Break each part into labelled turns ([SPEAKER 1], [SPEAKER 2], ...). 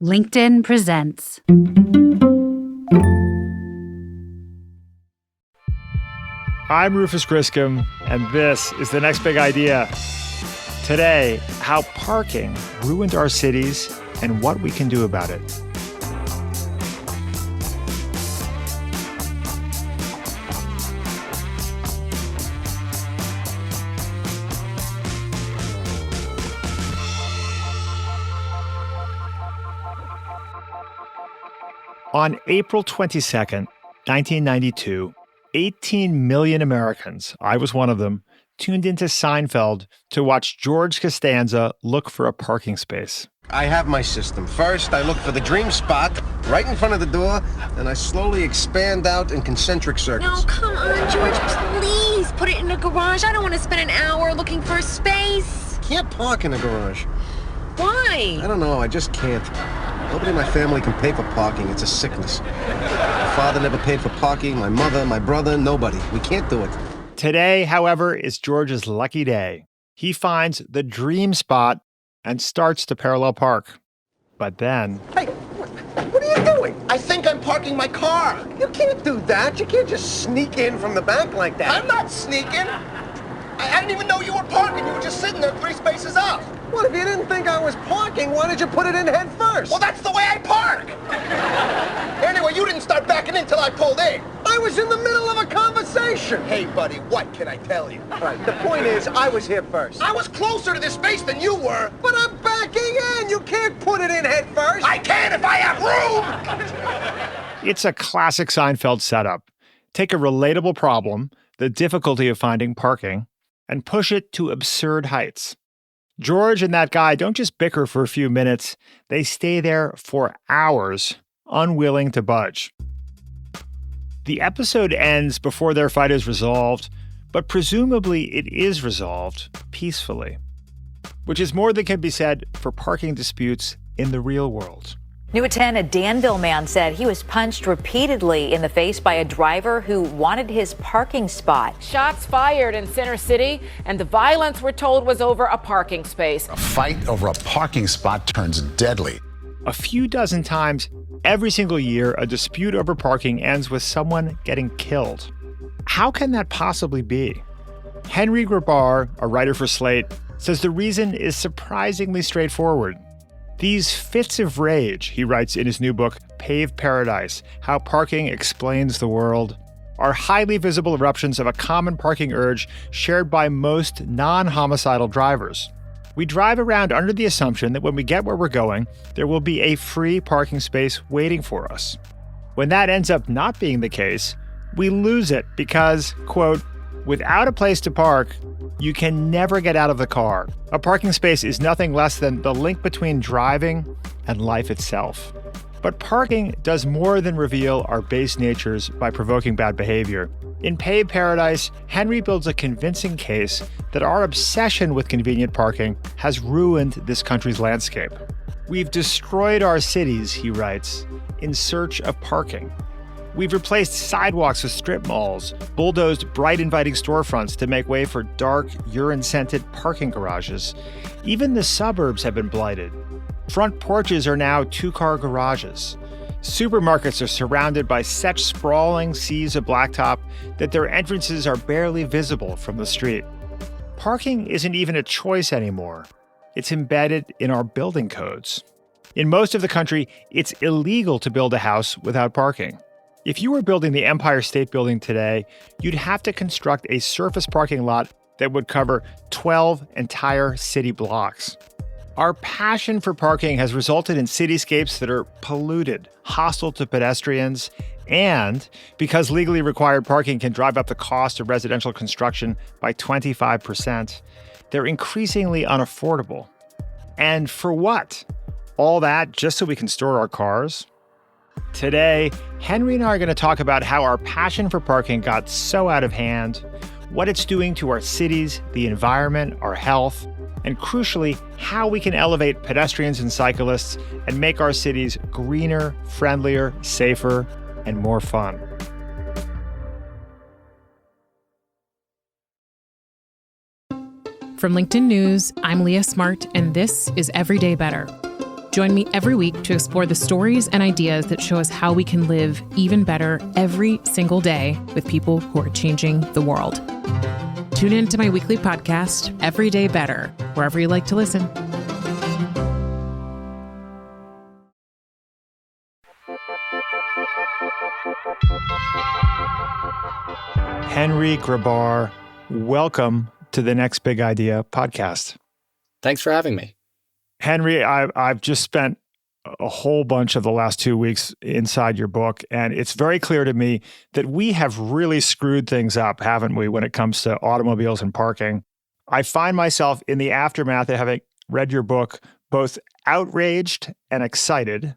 [SPEAKER 1] LinkedIn presents.
[SPEAKER 2] I'm Rufus Griscom, and this is The Next Big Idea. Today, how parking ruined our cities and what we can do about it. On April 22nd, 1992, 18 million Americans, I was one of them, tuned into Seinfeld to watch George Costanza look for a parking space.
[SPEAKER 3] I have my system. First, I look for the dream spot right in front of the door, and I slowly expand out in concentric circles.
[SPEAKER 4] No, come on, George, please put it in a garage. I don't want to spend an hour looking for a space.
[SPEAKER 3] Can't park in a garage.
[SPEAKER 4] Why?
[SPEAKER 3] I don't know, I just can't. Nobody in my family can pay for parking. It's a sickness. My father never paid for parking, my mother, my brother, nobody. We can't do it.
[SPEAKER 2] Today, however, is George's lucky day. He finds the dream spot and starts to parallel park. But then...
[SPEAKER 3] Hey, what are you doing? I think I'm parking my car. You can't do that. You can't just sneak in from the back like that. I'm not sneaking. I didn't even know you were parking. You were just sitting there 3 spaces up. Well, if you didn't think I was parking, why did you put it in head first? Well, that's the way I park. Anyway, you didn't start backing in until I pulled in. I was in the middle of a conversation. Hey, buddy, what can I tell you? All right, the point is, I was here first. I was closer to this space than you were. But I'm backing in. You can't put it in head first. I can if I have room.
[SPEAKER 2] It's a classic Seinfeld setup. Take a relatable problem, the difficulty of finding parking, and push it to absurd heights. George and that guy don't just bicker for a few minutes, they stay there for hours, unwilling to budge. The episode ends before their fight is resolved, but presumably it is resolved peacefully, which is more than can be said for parking disputes in the real world.
[SPEAKER 5] New at 10, a Danville man said he was punched repeatedly in the face by a driver who wanted his parking spot.
[SPEAKER 6] Shots fired in Center City, and the violence, we're told, was over a parking space.
[SPEAKER 7] A fight over a parking spot turns deadly.
[SPEAKER 2] A few dozen times every single year, a dispute over parking ends with someone getting killed. How can that possibly be? Henry Grabar, a writer for Slate, says the reason is surprisingly straightforward. These fits of rage, he writes in his new book, Paved Paradise, How Parking Explains the World, are highly visible eruptions of a common parking urge shared by most non-homicidal drivers. We drive around under the assumption that when we get where we're going, there will be a free parking space waiting for us. When that ends up not being the case, we lose it because, quote, without a place to park, you can never get out of the car. A parking space is nothing less than the link between driving and life itself. But parking does more than reveal our base natures by provoking bad behavior. In Paved Paradise, Henry builds a convincing case that our obsession with convenient parking has ruined this country's landscape. We've destroyed our cities, he writes, in search of parking. We've replaced sidewalks with strip malls, bulldozed bright inviting storefronts to make way for dark, urine-scented parking garages. Even the suburbs have been blighted. Front porches are now 2-car garages. Supermarkets are surrounded by such sprawling seas of blacktop that their entrances are barely visible from the street. Parking isn't even a choice anymore. It's embedded in our building codes. In most of the country, it's illegal to build a house without parking. If you were building the Empire State Building today, you'd have to construct a surface parking lot that would cover 12 entire city blocks. Our passion for parking has resulted in cityscapes that are polluted, hostile to pedestrians, and because legally required parking can drive up the cost of residential construction by 25%, they're increasingly unaffordable. And for what? All that just so we can store our cars? Today, Henry and I are going to talk about how our passion for parking got so out of hand, what it's doing to our cities, the environment, our health, and crucially, how we can elevate pedestrians and cyclists and make our cities greener, friendlier, safer, and more fun.
[SPEAKER 8] From LinkedIn News, I'm Leah Smart, and this is Everyday Better. Join me every week to explore the stories and ideas that show us how we can live even better every single day with people who are changing the world. Tune in to my weekly podcast, Every Day Better, wherever you like to listen.
[SPEAKER 2] Henry Grabar, welcome to the Next Big Idea podcast.
[SPEAKER 9] Thanks for having me.
[SPEAKER 2] Henry, I've just spent a whole bunch of the last 2 weeks inside your book, and it's very clear to me that we have really screwed things up, haven't we, when it comes to automobiles and parking. I find myself in the aftermath of having read your book both outraged and excited.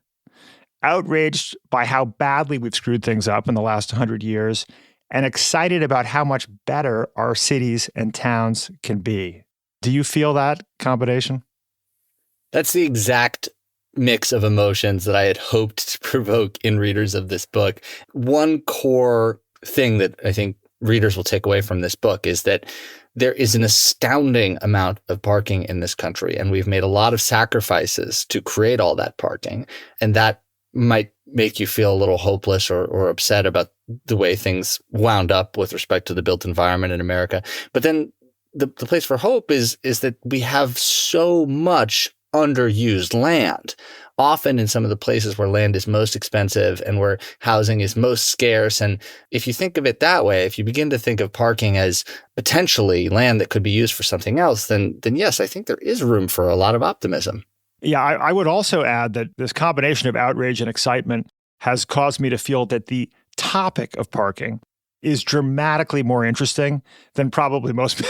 [SPEAKER 2] Outraged by how badly we've screwed things up in the last 100 years, and excited about how much better our cities and towns can be. Do you feel that combination?
[SPEAKER 9] That's the exact mix of emotions that I had hoped to provoke in readers of this book. One core thing that I think readers will take away from this book is that there is an astounding amount of parking in this country, and we've made a lot of sacrifices to create all that parking. And that might make you feel a little hopeless or upset about the way things wound up with respect to the built environment in America. But then the place for hope is that we have so much underused land, often in some of the places where land is most expensive and where housing is most scarce. And if you think of it that way, if you begin to think of parking as potentially land that could be used for something else, then yes, I think there is room for a lot of optimism.
[SPEAKER 2] Yeah, I would also add that this combination of outrage and excitement has caused me to feel that the topic of parking is dramatically more interesting than probably most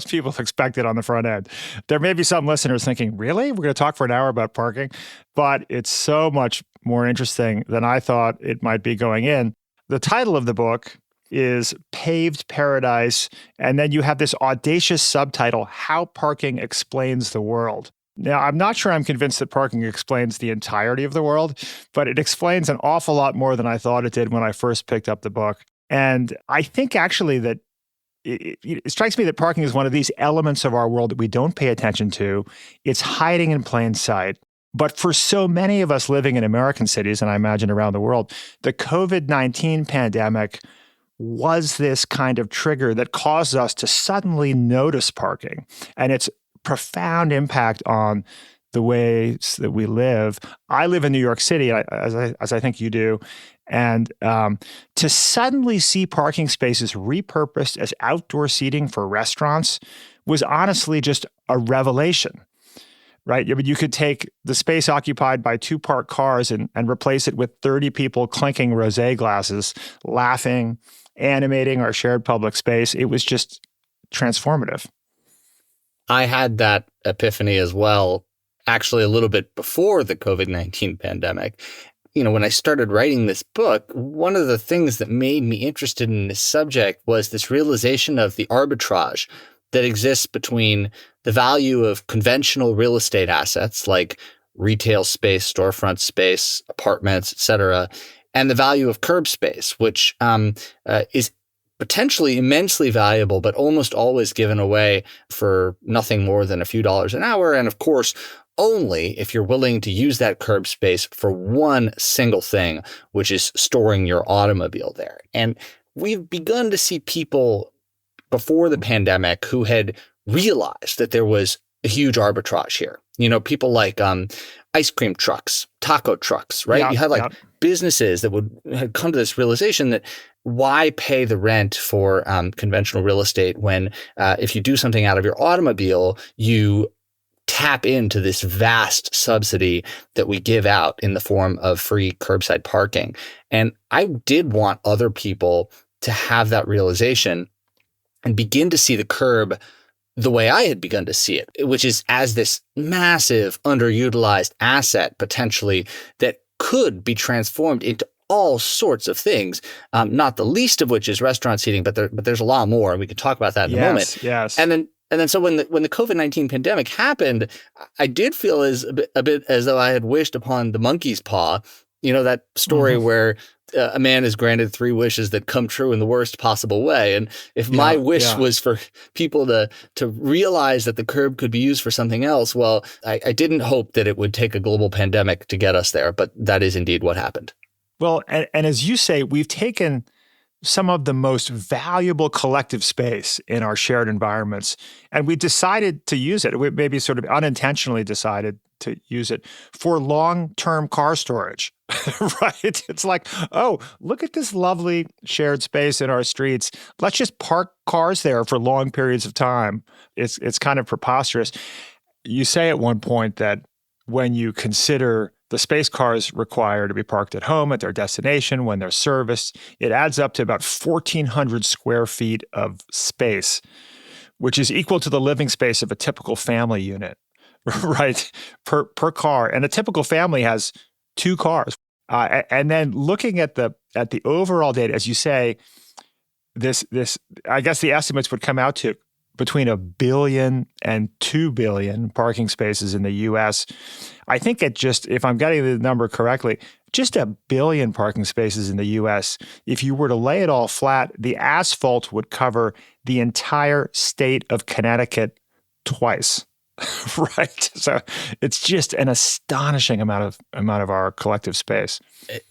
[SPEAKER 2] people expected on the front end. There may be some listeners thinking, really? We're going to talk for an hour about parking? But it's so much more interesting than I thought it might be going in. The title of the book is Paved Paradise, and then you have this audacious subtitle, How Parking Explains the World. Now, I'm not sure I'm convinced that parking explains the entirety of the world, but it explains an awful lot more than I thought it did when I first picked up the book. And I think actually that it strikes me that parking is one of these elements of our world that we don't pay attention to. It's hiding in plain sight. But for so many of us living in American cities, and I imagine around the world, the COVID-19 pandemic was this kind of trigger that caused us to suddenly notice parking and its profound impact on the ways that we live. I live in New York City, as I think you do, and to suddenly see parking spaces repurposed as outdoor seating for restaurants was honestly just a revelation, right? I mean, you could take the space occupied by two parked cars and replace it with 30 people clinking rosé glasses, laughing, animating our shared public space. It was just transformative.
[SPEAKER 9] I had that epiphany as well, actually a little bit before the COVID-19 pandemic. You know, when I started writing this book, one of the things that made me interested in this subject was this realization of the arbitrage that exists between the value of conventional real estate assets like retail space, storefront space, apartments, et cetera, and the value of curb space, which is potentially immensely valuable, but almost always given away for nothing more than a few dollars an hour. And of course, only if you're willing to use that curb space for one single thing, which is storing your automobile there. And we've begun to see people before the pandemic who had realized that there was a huge arbitrage here. You know, people like ice cream trucks, taco trucks, right?
[SPEAKER 2] Yeah,
[SPEAKER 9] you had like businesses that had come to this realization that why pay the rent for conventional real estate when if you do something out of your automobile, you tap into this vast subsidy that we give out in the form of free curbside parking. And I did want other people to have that realization and begin to see the curb the way I had begun to see it, which is as this massive underutilized asset potentially that could be transformed into all sorts of things, not the least of which is restaurant seating, but there's a lot more, and we can talk about that in a moment.
[SPEAKER 2] Yes.
[SPEAKER 9] And then so when the COVID-19 pandemic happened, I did feel a bit as though I had wished upon the monkey's paw You know, that story where a man is granted 3 wishes that come true in the worst possible way. And if my wish was for people to realize that the curb could be used for something else, well, I didn't hope that it would take a global pandemic to get us there, but that is indeed what happened.
[SPEAKER 2] Well, and as you say, we've taken some of the most valuable collective space in our shared environments, and we decided to use it. We maybe sort of unintentionally decided to use it for long-term car storage, right? It's like, oh, look at this lovely shared space in our streets. Let's just park cars there for long periods of time. It's kind of preposterous. You say at one point that when you consider the space cars require to be parked at home at their destination, when they're serviced, it adds up to about 1,400 square feet of space, which is equal to the living space of a typical family unit, right? Per car. And a typical family has 2 cars. And then looking at the overall data, as you say, this I guess the estimates would come out to between 1 billion and 2 billion parking spaces in the U.S. I think if I'm getting the number correctly, just 1 billion parking spaces in the U.S. If you were to lay it all flat, the asphalt would cover the entire state of Connecticut twice, right? So it's just an astonishing amount of our collective space.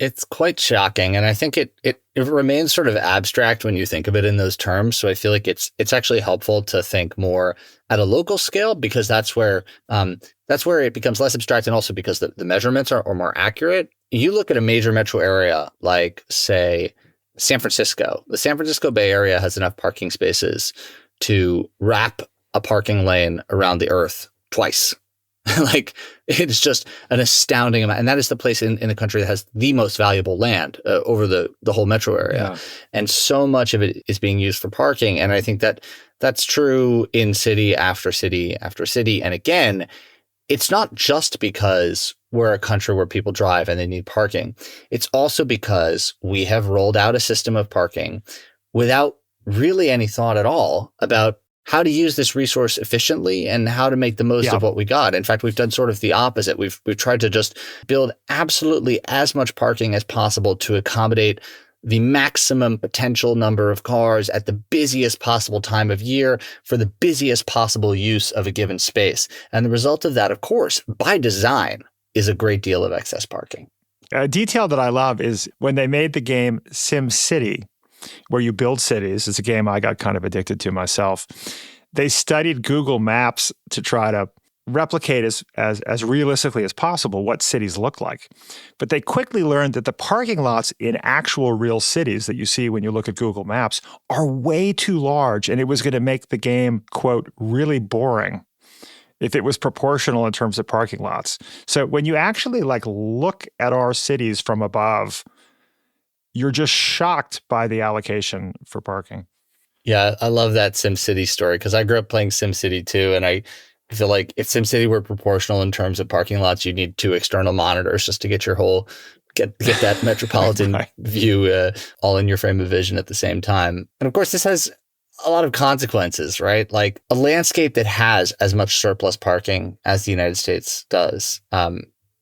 [SPEAKER 9] It's quite shocking, and I think it remains sort of abstract when you think of it in those terms. So I feel like it's actually helpful to think more at a local scale, because that's where it becomes less abstract, and also because the measurements are more accurate. You look at a major metro area like, say, San Francisco. The San Francisco Bay Area has enough parking spaces to wrap a parking lane around the earth twice. Like, it's just an astounding amount. And that is the place in the country that has the most valuable land over the whole metro area. Yeah. And so much of it is being used for parking. And I think that that's true in city after city after city. And again, it's not just because we're a country where people drive and they need parking. It's also because we have rolled out a system of parking without really any thought at all about how to use this resource efficiently and how to make the most of what we got. In fact, we've done sort of the opposite. We've tried to just build absolutely as much parking as possible to accommodate the maximum potential number of cars at the busiest possible time of year for the busiest possible use of a given space. And the result of that, of course, by design, is a great deal of excess parking.
[SPEAKER 2] A detail that I love is when they made the game SimCity, where you build cities. It's a game I got kind of addicted to myself. They studied Google Maps to try to replicate as realistically as possible what cities look like. But they quickly learned that the parking lots in actual real cities that you see when you look at Google Maps are way too large, and it was going to make the game, quote, really boring if it was proportional in terms of parking lots. So when you actually look at our cities from above, you're just shocked by the allocation for parking.
[SPEAKER 9] Yeah, I love that SimCity story because I grew up playing SimCity too. And I feel like if SimCity were proportional in terms of parking lots, you need 2 external monitors just to get your whole, get that metropolitan view all in your frame of vision at the same time. And of course, this has a lot of consequences, right? Like a landscape that has as much surplus parking as the United States does,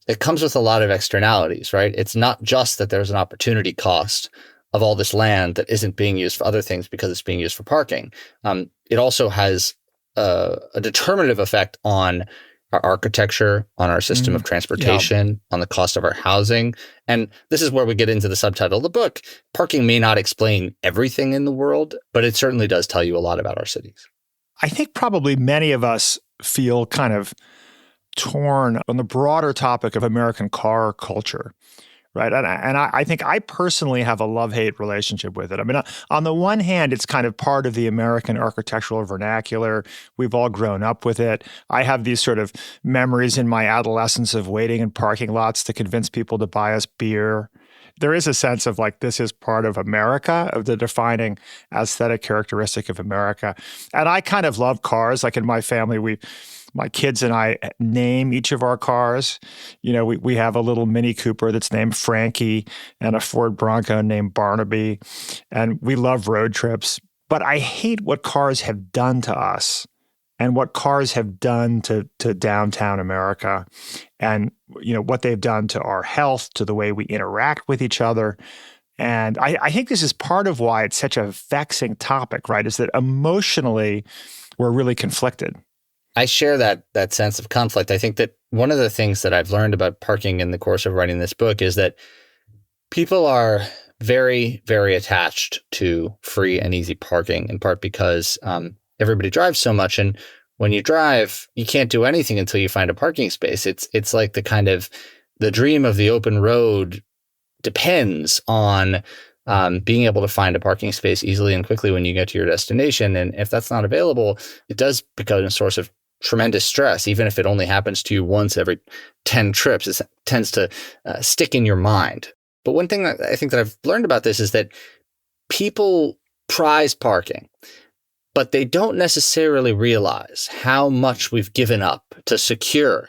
[SPEAKER 9] it comes with a lot of externalities, right? It's not just that there's an opportunity cost of all this land that isn't being used for other things because it's being used for parking. It also has a determinative effect on our architecture, on our system of transportation, on the cost of our housing. And this is where we get into the subtitle of the book. Parking may not explain everything in the world, but it certainly does tell you a lot about our cities.
[SPEAKER 2] I think probably many of us feel kind of torn on the broader topic of American car culture, right? And I think I personally have a love-hate relationship with it. I mean, on the one hand, it's kind of part of the American architectural vernacular. We've all grown up with it. I have these sort of memories in my adolescence of waiting in parking lots to convince people to buy us beer. There is a sense of this is part of America, of the defining aesthetic characteristic of America. And I kind of love cars. Like in my family, my kids and I name each of our cars. You know, we have a little Mini Cooper that's named Frankie and a Ford Bronco named Barnaby. And we love road trips. But I hate what cars have done to us and what cars have done to downtown America, and what they've done to our health, to the way we interact with each other. And I think this is part of why it's such a vexing topic, right? Is that emotionally we're really conflicted.
[SPEAKER 9] I share that sense of conflict. I think that one of the things that I've learned about parking in the course of writing this book is that people are very, very attached to free and easy parking, in part because everybody drives so much. And when you drive, you can't do anything until you find a parking space. It's like the dream of the open road depends on being able to find a parking space easily and quickly when you get to your destination. And if that's not available, it does become a source of tremendous stress. Even if it only happens to you once every 10 trips, it tends to stick in your mind. But one thing that I think that I've learned about this is that people prize parking, but they don't necessarily realize how much we've given up to secure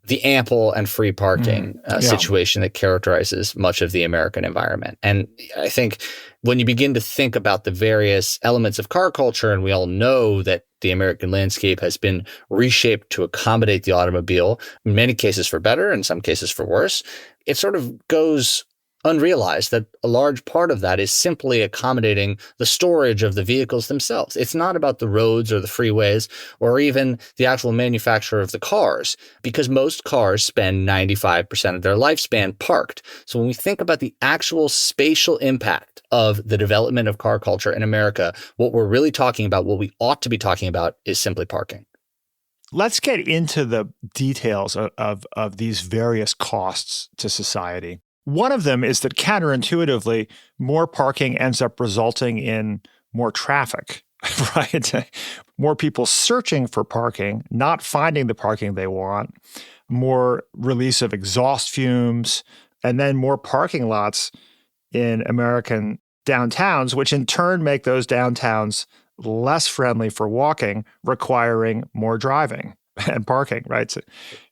[SPEAKER 9] the ample and free parking situation that characterizes much of the American environment. And I think when you begin to think about the various elements of car culture, and we all know that the American landscape has been reshaped to accommodate the automobile, in many cases for better, in some cases for worse, it sort of goes unrealized that a large part of that is simply accommodating the storage of the vehicles themselves. It's not about the roads or the freeways or even the actual manufacture of the cars, because most cars spend 95% of their lifespan parked. So when we think about the actual spatial impact of the development of car culture in America, what we're really talking about, what we ought to be talking about, is simply parking.
[SPEAKER 2] Let's get into the details of these various costs to society. One of them is that counterintuitively, more parking ends up resulting in more traffic, right? More people searching for parking, not finding the parking they want, more release of exhaust fumes, and then more parking lots in American downtowns, which in turn make those downtowns less friendly for walking, requiring more driving and parking, right? So,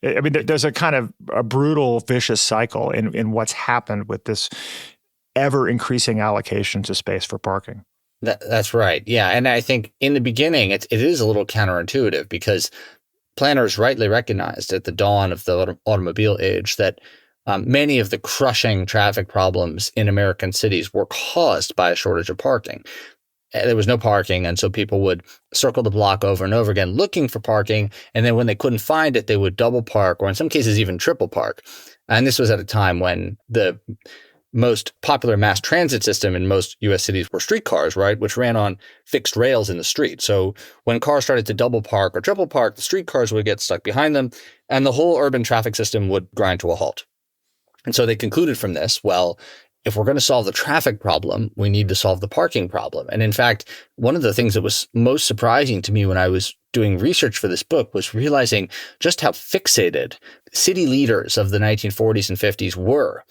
[SPEAKER 2] I mean, there's a kind of a brutal, vicious cycle in what's happened with this ever-increasing allocation to space for parking.
[SPEAKER 9] That's right. Yeah. And I think in the beginning, it is a little counterintuitive, because planners rightly recognized at the dawn of the automobile age that many of the crushing traffic problems in American cities were caused by a shortage of parking. There was no parking, and so people would circle the block over and over again looking for parking, and then when they couldn't find it, they would double park, or in some cases even triple park. And this was at a time when the most popular mass transit system in most U.S. cities were streetcars, right, which ran on fixed rails in the street. So when cars started to double park or triple park, the streetcars would get stuck behind them, and the whole urban traffic system would grind to a halt. And so they concluded from this, well, if we're going to solve the traffic problem, we need to solve the parking problem. And in fact, one of the things that was most surprising to me when I was doing research for this book was realizing just how fixated city leaders of the 1940s and 50s were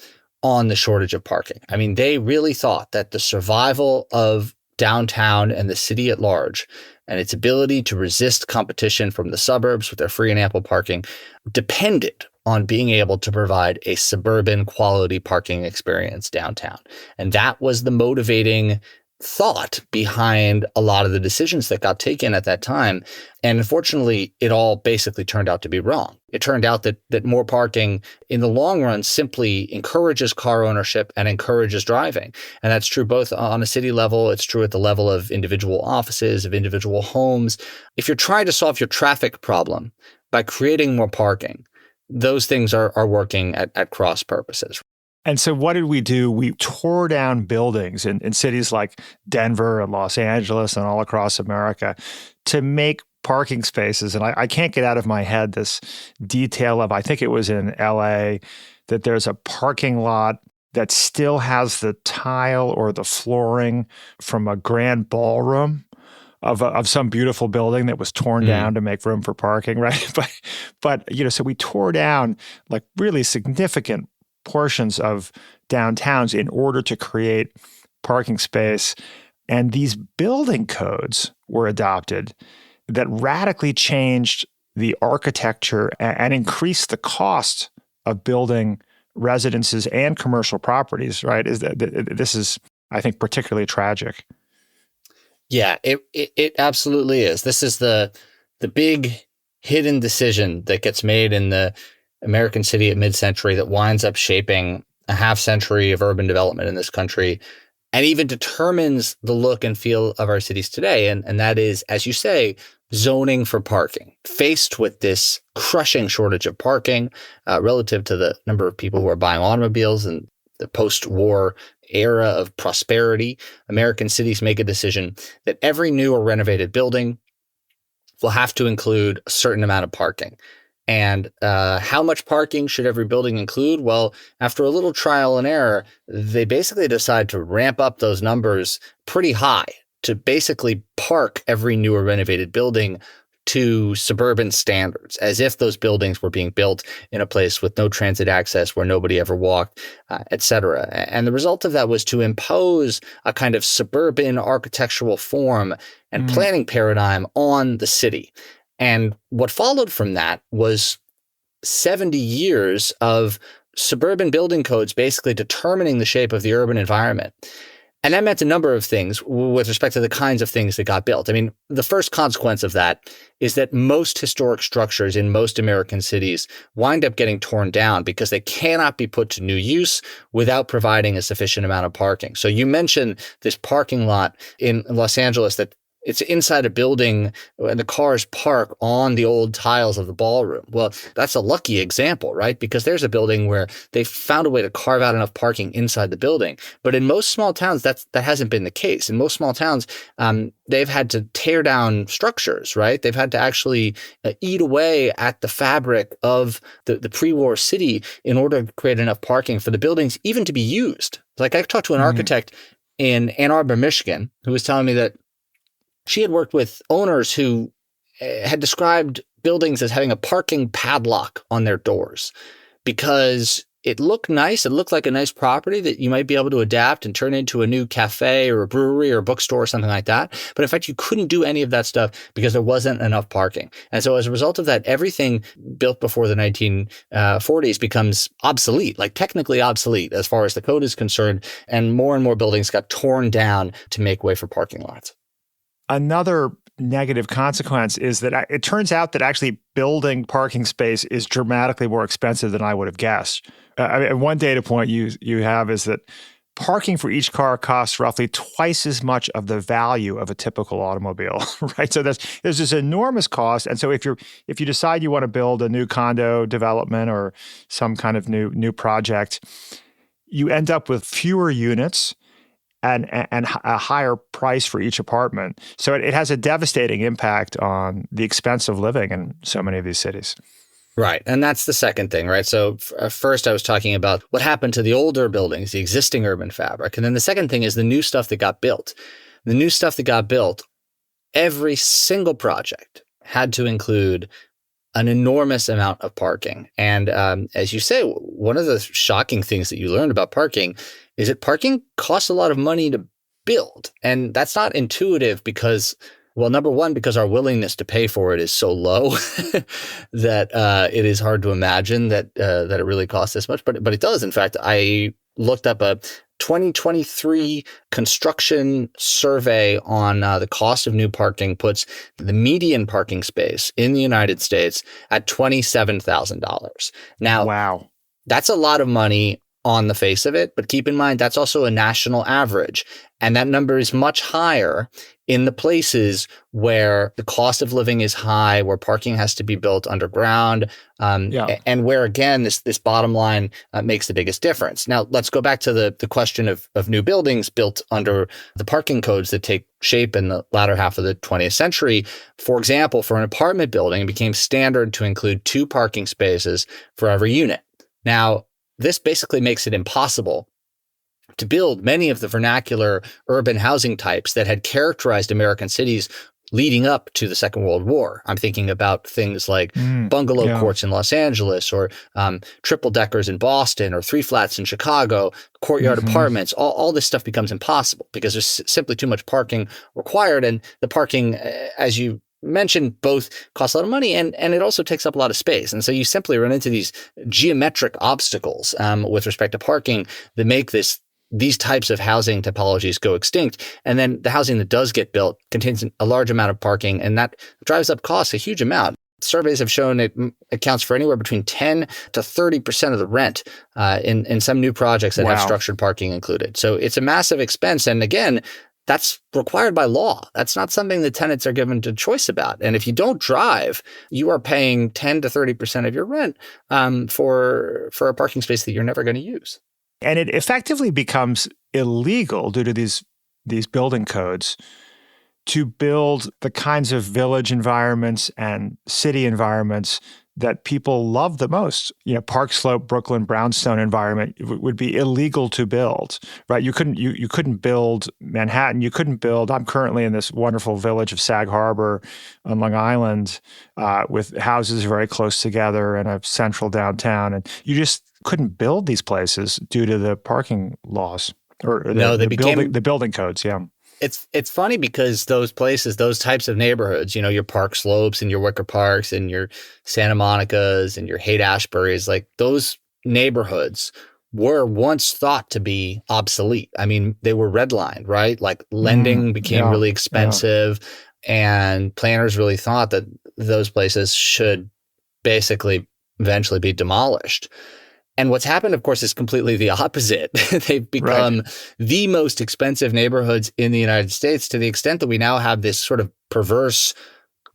[SPEAKER 9] on the shortage of parking. I mean, they really thought that the survival of downtown and the city at large and its ability to resist competition from the suburbs with their free and ample parking depended on being able to provide a suburban quality parking experience downtown. And that was the motivating thought behind a lot of the decisions that got taken at that time. And unfortunately, it all basically turned out to be wrong. It turned out that more parking in the long run simply encourages car ownership and encourages driving. And that's true both on a city level. It's true at the level of individual offices, of individual homes. If you're trying to solve your traffic problem by creating more parking, those things are working at cross purposes.
[SPEAKER 2] And so what did we do? We tore down buildings in cities like Denver and Los Angeles and all across America to make parking spaces. And I can't get out of my head this detail of, I think it was in LA, that there's a parking lot that still has the tile or the flooring from a grand ballroom of some beautiful building that was torn down to make room for parking, right? But so we tore down like really significant portions of downtowns in order to create parking space. And these building codes were adopted that radically changed the architecture and increased the cost of building residences and commercial properties, right? This is, I think, particularly tragic.
[SPEAKER 9] Yeah, it absolutely is. This is the the big hidden decision that gets made in the American city at mid-century that winds up shaping a half century of urban development in this country and even determines the look and feel of our cities today. And that is, as you say, zoning for parking. Faced with this crushing shortage of parking relative to the number of people who are buying automobiles and the post-war era of prosperity, American cities make a decision that every new or renovated building will have to include a certain amount of parking. And how much parking should every building include? Well, after a little trial and error, they basically decide to ramp up those numbers pretty high to basically park every new or renovated building to suburban standards, as if those buildings were being built in a place with no transit access, where nobody ever walked, et cetera. And the result of that was to impose a kind of suburban architectural form and planning paradigm on the city. And what followed from that was 70 years of suburban building codes basically determining the shape of the urban environment. And that meant a number of things with respect to the kinds of things that got built. I mean, the first consequence of that is that most historic structures in most American cities wind up getting torn down because they cannot be put to new use without providing a sufficient amount of parking. So you mentioned this parking lot in Los Angeles that it's inside a building and the cars park on the old tiles of the ballroom. Well, that's a lucky example, right? Because there's a building where they found a way to carve out enough parking inside the building. But in most small towns, that hasn't been the case. In most small towns, they've had to tear down structures, right? They've had to actually eat away at the fabric of the pre-war city in order to create enough parking for the buildings even to be used. Like I talked to an architect in Ann Arbor, Michigan, who was telling me that she had worked with owners who had described buildings as having a parking padlock on their doors because it looked nice. It looked like a nice property that you might be able to adapt and turn into a new cafe or a brewery or a bookstore or something like that. But in fact, you couldn't do any of that stuff because there wasn't enough parking. And so as a result of that, everything built before the 1940s becomes obsolete, like technically obsolete as far as the code is concerned. And more buildings got torn down to make way for parking lots.
[SPEAKER 2] Another negative consequence is that it turns out that actually building parking space is dramatically more expensive than I would have guessed. One data point you have is that parking for each car costs roughly twice as much of the value of a typical automobile, right? So there's this enormous cost. And so if you decide you want to build a new condo development or some kind of new project, you end up with fewer units and a higher price for each apartment. So it has a devastating impact on the expense of living in so many of these cities.
[SPEAKER 9] Right. And that's the second thing, right? So first I was talking about what happened to the older buildings, the existing urban fabric. And then the second thing is the new stuff that got built. The new stuff that got built, every single project had to include an enormous amount of parking. And as you say, one of the shocking things that you learned about parking is that parking costs a lot of money to build. And that's not intuitive because, well, number one, because our willingness to pay for it is so low that it is hard to imagine that it really costs this much. But it does. In fact, I looked up a 2023 construction survey on the cost of new parking, puts the median parking space in the United States at $27,000. Now,
[SPEAKER 2] wow,
[SPEAKER 9] that's a lot of money on the face of it, but keep in mind that's also a national average. And that number is much higher in the places where the cost of living is high, where parking has to be built underground, and where, again, this bottom line makes the biggest difference. Now, let's go back to the question of new buildings built under the parking codes that take shape in the latter half of the 20th century. For example, for an apartment building, it became standard to include 2 parking spaces for every unit. Now, this basically makes it impossible to build many of the vernacular urban housing types that had characterized American cities leading up to the Second World War. I'm thinking about things like bungalow courts in Los Angeles, or triple deckers in Boston, or 3 flats in Chicago, courtyard apartments. All this stuff becomes impossible because there's simply too much parking required. And the parking, as you mentioned, both costs a lot of money and it also takes up a lot of space. And so you simply run into these geometric obstacles with respect to parking that make this these types of housing typologies go extinct. And then the housing that does get built contains a large amount of parking, and that drives up costs a huge amount. Surveys have shown it accounts for anywhere between 10 to 30% of the rent in some new projects that have structured parking included. So it's a massive expense. And again, that's required by law. That's not something that tenants are given a choice about. And if you don't drive, you are paying 10 to 30% of your rent for a parking space that you're never going to use.
[SPEAKER 2] And it effectively becomes illegal due to these building codes to build the kinds of village environments and city environments that people love the most. Park Slope, Brooklyn, brownstone environment would be illegal to build, right? You couldn't build Manhattan. You couldn't build. I'm currently in this wonderful village of Sag Harbor on Long Island with houses very close together and a central downtown, and you just couldn't build these places due to the parking laws the building codes. Yeah.
[SPEAKER 9] It's funny because those places, those types of neighborhoods, your Park Slopes and your Wicker Parks and your Santa Monicas and your Haight-Ashburys, like those neighborhoods were once thought to be obsolete. I mean, they were redlined, right? Like lending became really expensive, and planners really thought that those places should basically eventually be demolished. And what's happened, of course, is completely the opposite. They've become the most expensive neighborhoods in the United States, to the extent that we now have this sort of perverse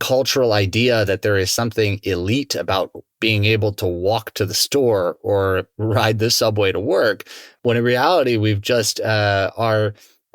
[SPEAKER 9] cultural idea that there is something elite about being able to walk to the store or ride the subway to work, when in reality, we've just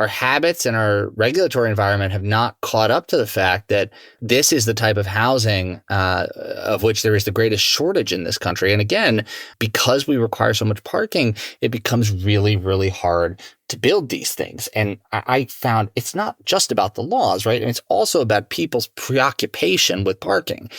[SPEAKER 9] our habits and our regulatory environment have not caught up to the fact that this is the type of housing of which there is the greatest shortage in this country. And again, because we require so much parking, it becomes really, really hard to build these things. And I found it's not just about the laws, right? And it's also about people's preoccupation with parking.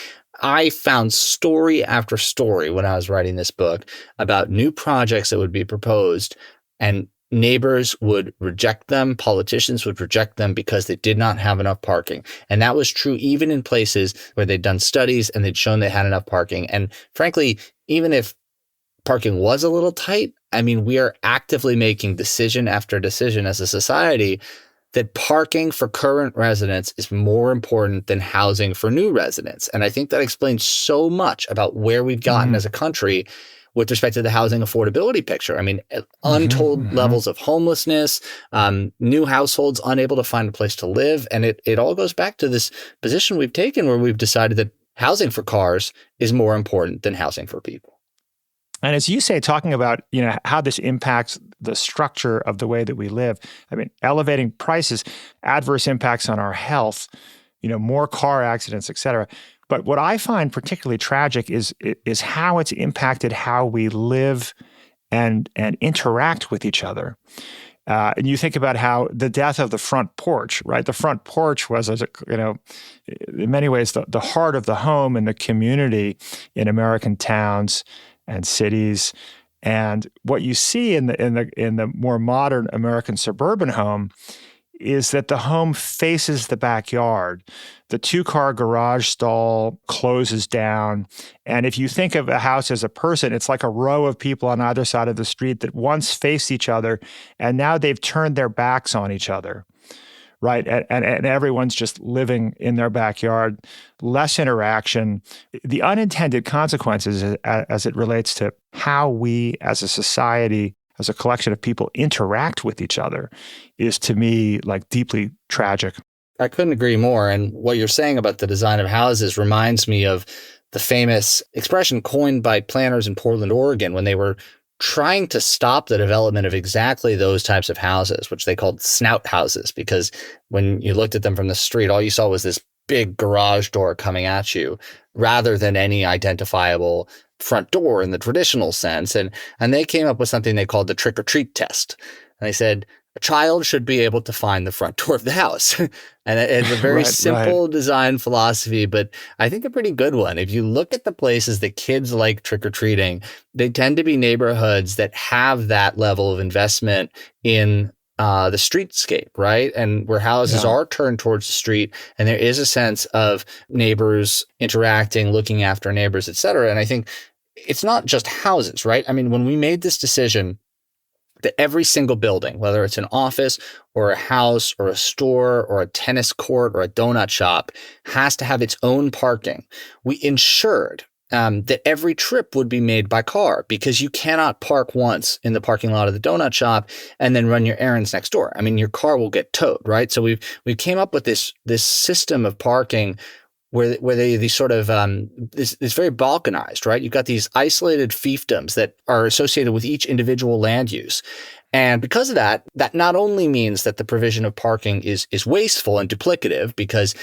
[SPEAKER 9] I found story after story when I was writing this book about new projects that would be proposed, and neighbors would reject them. Politicians would reject them because they did not have enough parking. And that was true even in places where they'd done studies and they'd shown they had enough parking. And frankly, even if parking was a little tight, I mean, we are actively making decision after decision as a society that parking for current residents is more important than housing for new residents. And I think that explains so much about where we've gotten as a country with respect to the housing affordability picture. I mean, untold levels of homelessness, new households unable to find a place to live. And it all goes back to this position we've taken where we've decided that housing for cars is more important than housing for people.
[SPEAKER 2] And as you say, talking about, how this impacts the structure of the way that we live, I mean, elevating prices, adverse impacts on our health, more car accidents, et cetera. But what I find particularly tragic is how it's impacted how we live and interact with each other. And you think about how the death of the front porch, right? The front porch was, in many ways, the heart of the home and the community in American towns and cities. And what you see in the more modern American suburban home is that the home faces the backyard. The two-car garage stall closes down. And if you think of a house as a person, it's like a row of people on either side of the street that once faced each other, and now they've turned their backs on each other, right? And everyone's just living in their backyard, less interaction. The unintended consequences as it relates to how we as a society, as a collection of people, interact with each other is, to me, like deeply tragic.
[SPEAKER 9] I couldn't agree more. And what you're saying about the design of houses reminds me of the famous expression coined by planners in Portland, Oregon, when they were trying to stop the development of exactly those types of houses, which they called snout houses, because when you looked at them from the street, all you saw was this big garage door coming at you rather than any identifiable front door in the traditional sense. And they came up with something they called the trick or treat test. And they said, a child should be able to find the front door of the house. And it's a very simple design philosophy, but I think a pretty good one. If you look at the places that kids like trick-or-treating, they tend to be neighborhoods that have that level of investment in the streetscape, right? And where houses are turned towards the street, and there is a sense of neighbors interacting, looking after neighbors, et cetera. And I think it's not just houses, right? I mean, when we made this decision that every single building, whether it's an office or a house or a store or a tennis court or a donut shop, has to have its own parking. We ensured that every trip would be made by car, because you cannot park once in the parking lot of the donut shop and then run your errands next door. I mean, your car will get towed, right? So we came up with this system of parking where these sort of this very balkanized, right? You've got these isolated fiefdoms that are associated with each individual land use. And because of that not only means that the provision of parking is wasteful and duplicative, because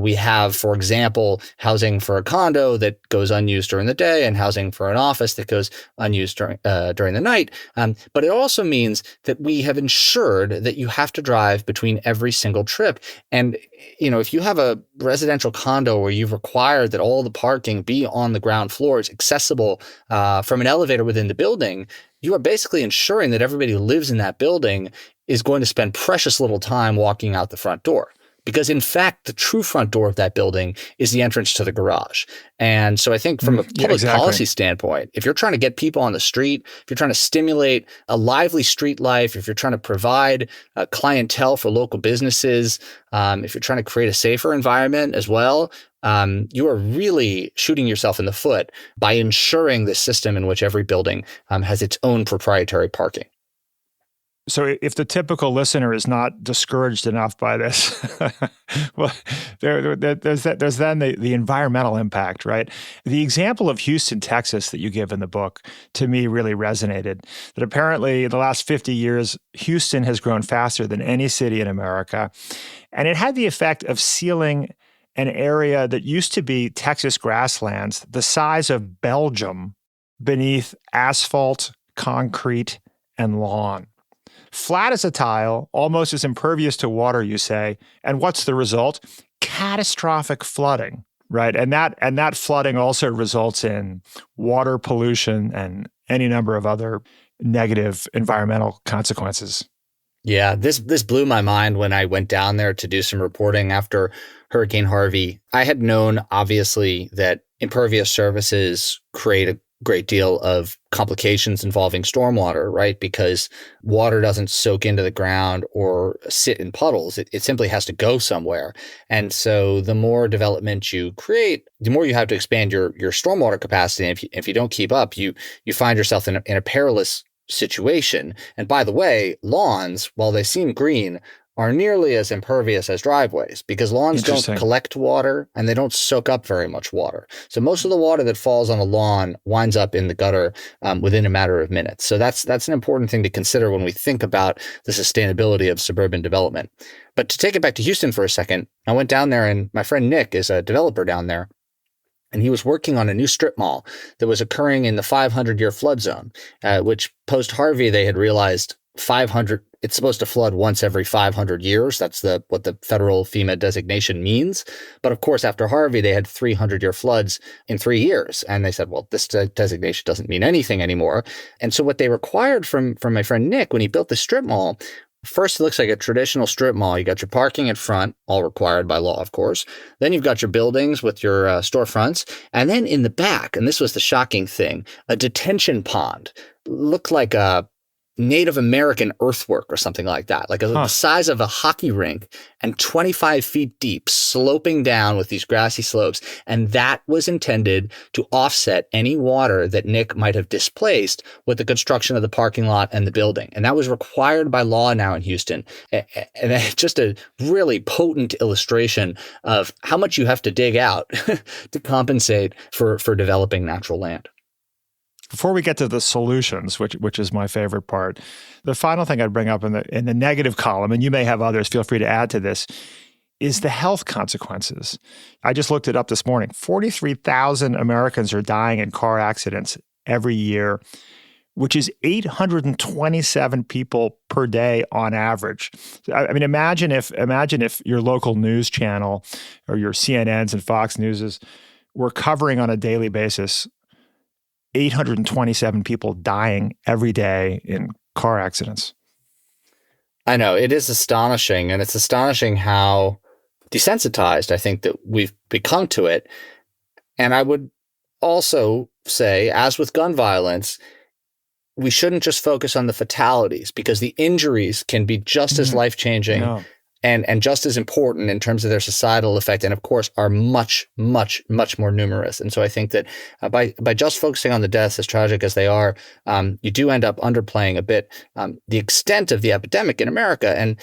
[SPEAKER 9] we have, for example, housing for a condo that goes unused during the day and housing for an office that goes unused during the night. But it also means that we have ensured that you have to drive between every single trip. And, if you have a residential condo where you've required that all the parking be on the ground floors, accessible from an elevator within the building, you are basically ensuring that everybody who lives in that building is going to spend precious little time walking out the front door. Because in fact, the true front door of that building is the entrance to the garage. And so I think from a public policy standpoint, if you're trying to get people on the street, if you're trying to stimulate a lively street life, if you're trying to provide a clientele for local businesses, if you're trying to create a safer environment as well, you are really shooting yourself in the foot by ensuring this system in which every building has its own proprietary parking.
[SPEAKER 2] So if the typical listener is not discouraged enough by this, well, there's then the environmental impact, right? The example of Houston, Texas that you give in the book, to me really resonated. That apparently in the last 50 years, Houston has grown faster than any city in America. And it had the effect of sealing an area that used to be Texas grasslands, the size of Belgium, beneath asphalt, concrete, and lawn. Flat as a tile, almost as impervious to water, you say. And what's the result? Catastrophic flooding, right? And that flooding also results in water pollution and any number of other negative environmental consequences.
[SPEAKER 9] Yeah, this blew my mind when I went down there to do some reporting after Hurricane Harvey. I had known, obviously, that impervious surfaces create a great deal of complications involving stormwater, right? Because water doesn't soak into the ground or sit in puddles. It simply has to go somewhere. And so the more development you create, the more you have to expand your stormwater capacity. And if you don't keep up, you find yourself in a perilous situation. And by the way, lawns, while they seem green, are nearly as impervious as driveways, because lawns don't collect water and they don't soak up very much water. So most of the water that falls on a lawn winds up in the gutter within a matter of minutes. So that's an important thing to consider when we think about the sustainability of suburban development. But to take it back to Houston for a second, I went down there, and my friend Nick is a developer down there. And he was working on a new strip mall that was occurring in the 500-year flood zone, which post-Harvey, they had realized 500, it's supposed to flood once every 500 years. That's what the federal FEMA designation means. But of course, after Harvey, they had 300-year floods in 3 years. And they said, well, this designation doesn't mean anything anymore. And so what they required from my friend Nick when he built the strip mall, first, it looks like a traditional strip mall. You got your parking in front, all required by law, of course. Then you've got your buildings with your storefronts. And then in the back, and this was the shocking thing, a detention pond. Looked like a Native American earthwork or something like that, like the size of a hockey rink and 25 feet deep, sloping down with these grassy slopes. And that was intended to offset any water that Nick might have displaced with the construction of the parking lot and the building. And that was required by law now in Houston. And just a really potent illustration of how much you have to dig out to compensate for developing natural land.
[SPEAKER 2] Before we get to the solutions, which is my favorite part, the final thing I'd bring up in the negative column, and you may have others, feel free to add to this, is the health consequences. I just looked it up this morning. 43,000 Americans are dying in car accidents every year, which is 827 people per day on average. I mean, imagine if your local news channel or your CNNs and Fox Newses were covering on a daily basis 827 people dying every day in car accidents.
[SPEAKER 9] I know, it is astonishing. And it's astonishing how desensitized I think that we've become to it. And I would also say, as with gun violence, we shouldn't just focus on the fatalities, because the injuries can be just as life-changing and just as important in terms of their societal effect, and of course are much, much, much more numerous. And so I think that by just focusing on the deaths, as tragic as they are, you do end up underplaying a bit the extent of the epidemic in America. And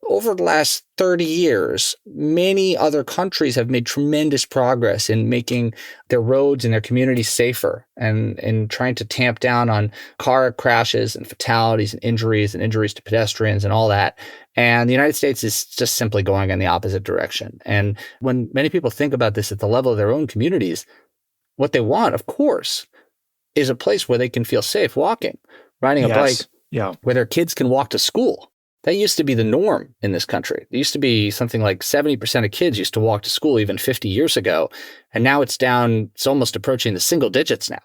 [SPEAKER 9] over the last 30 years, many other countries have made tremendous progress in making their roads and their communities safer, and in trying to tamp down on car crashes and fatalities and injuries to pedestrians and all that. And the United States is just simply going in the opposite direction. And when many people think about this at the level of their own communities, what they want, of course, is a place where they can feel safe walking, riding a bike, where their kids can walk to school. That used to be the norm in this country. It used to be something like 70% of kids used to walk to school even 50 years ago. And now it's down, it's almost approaching the single digits now.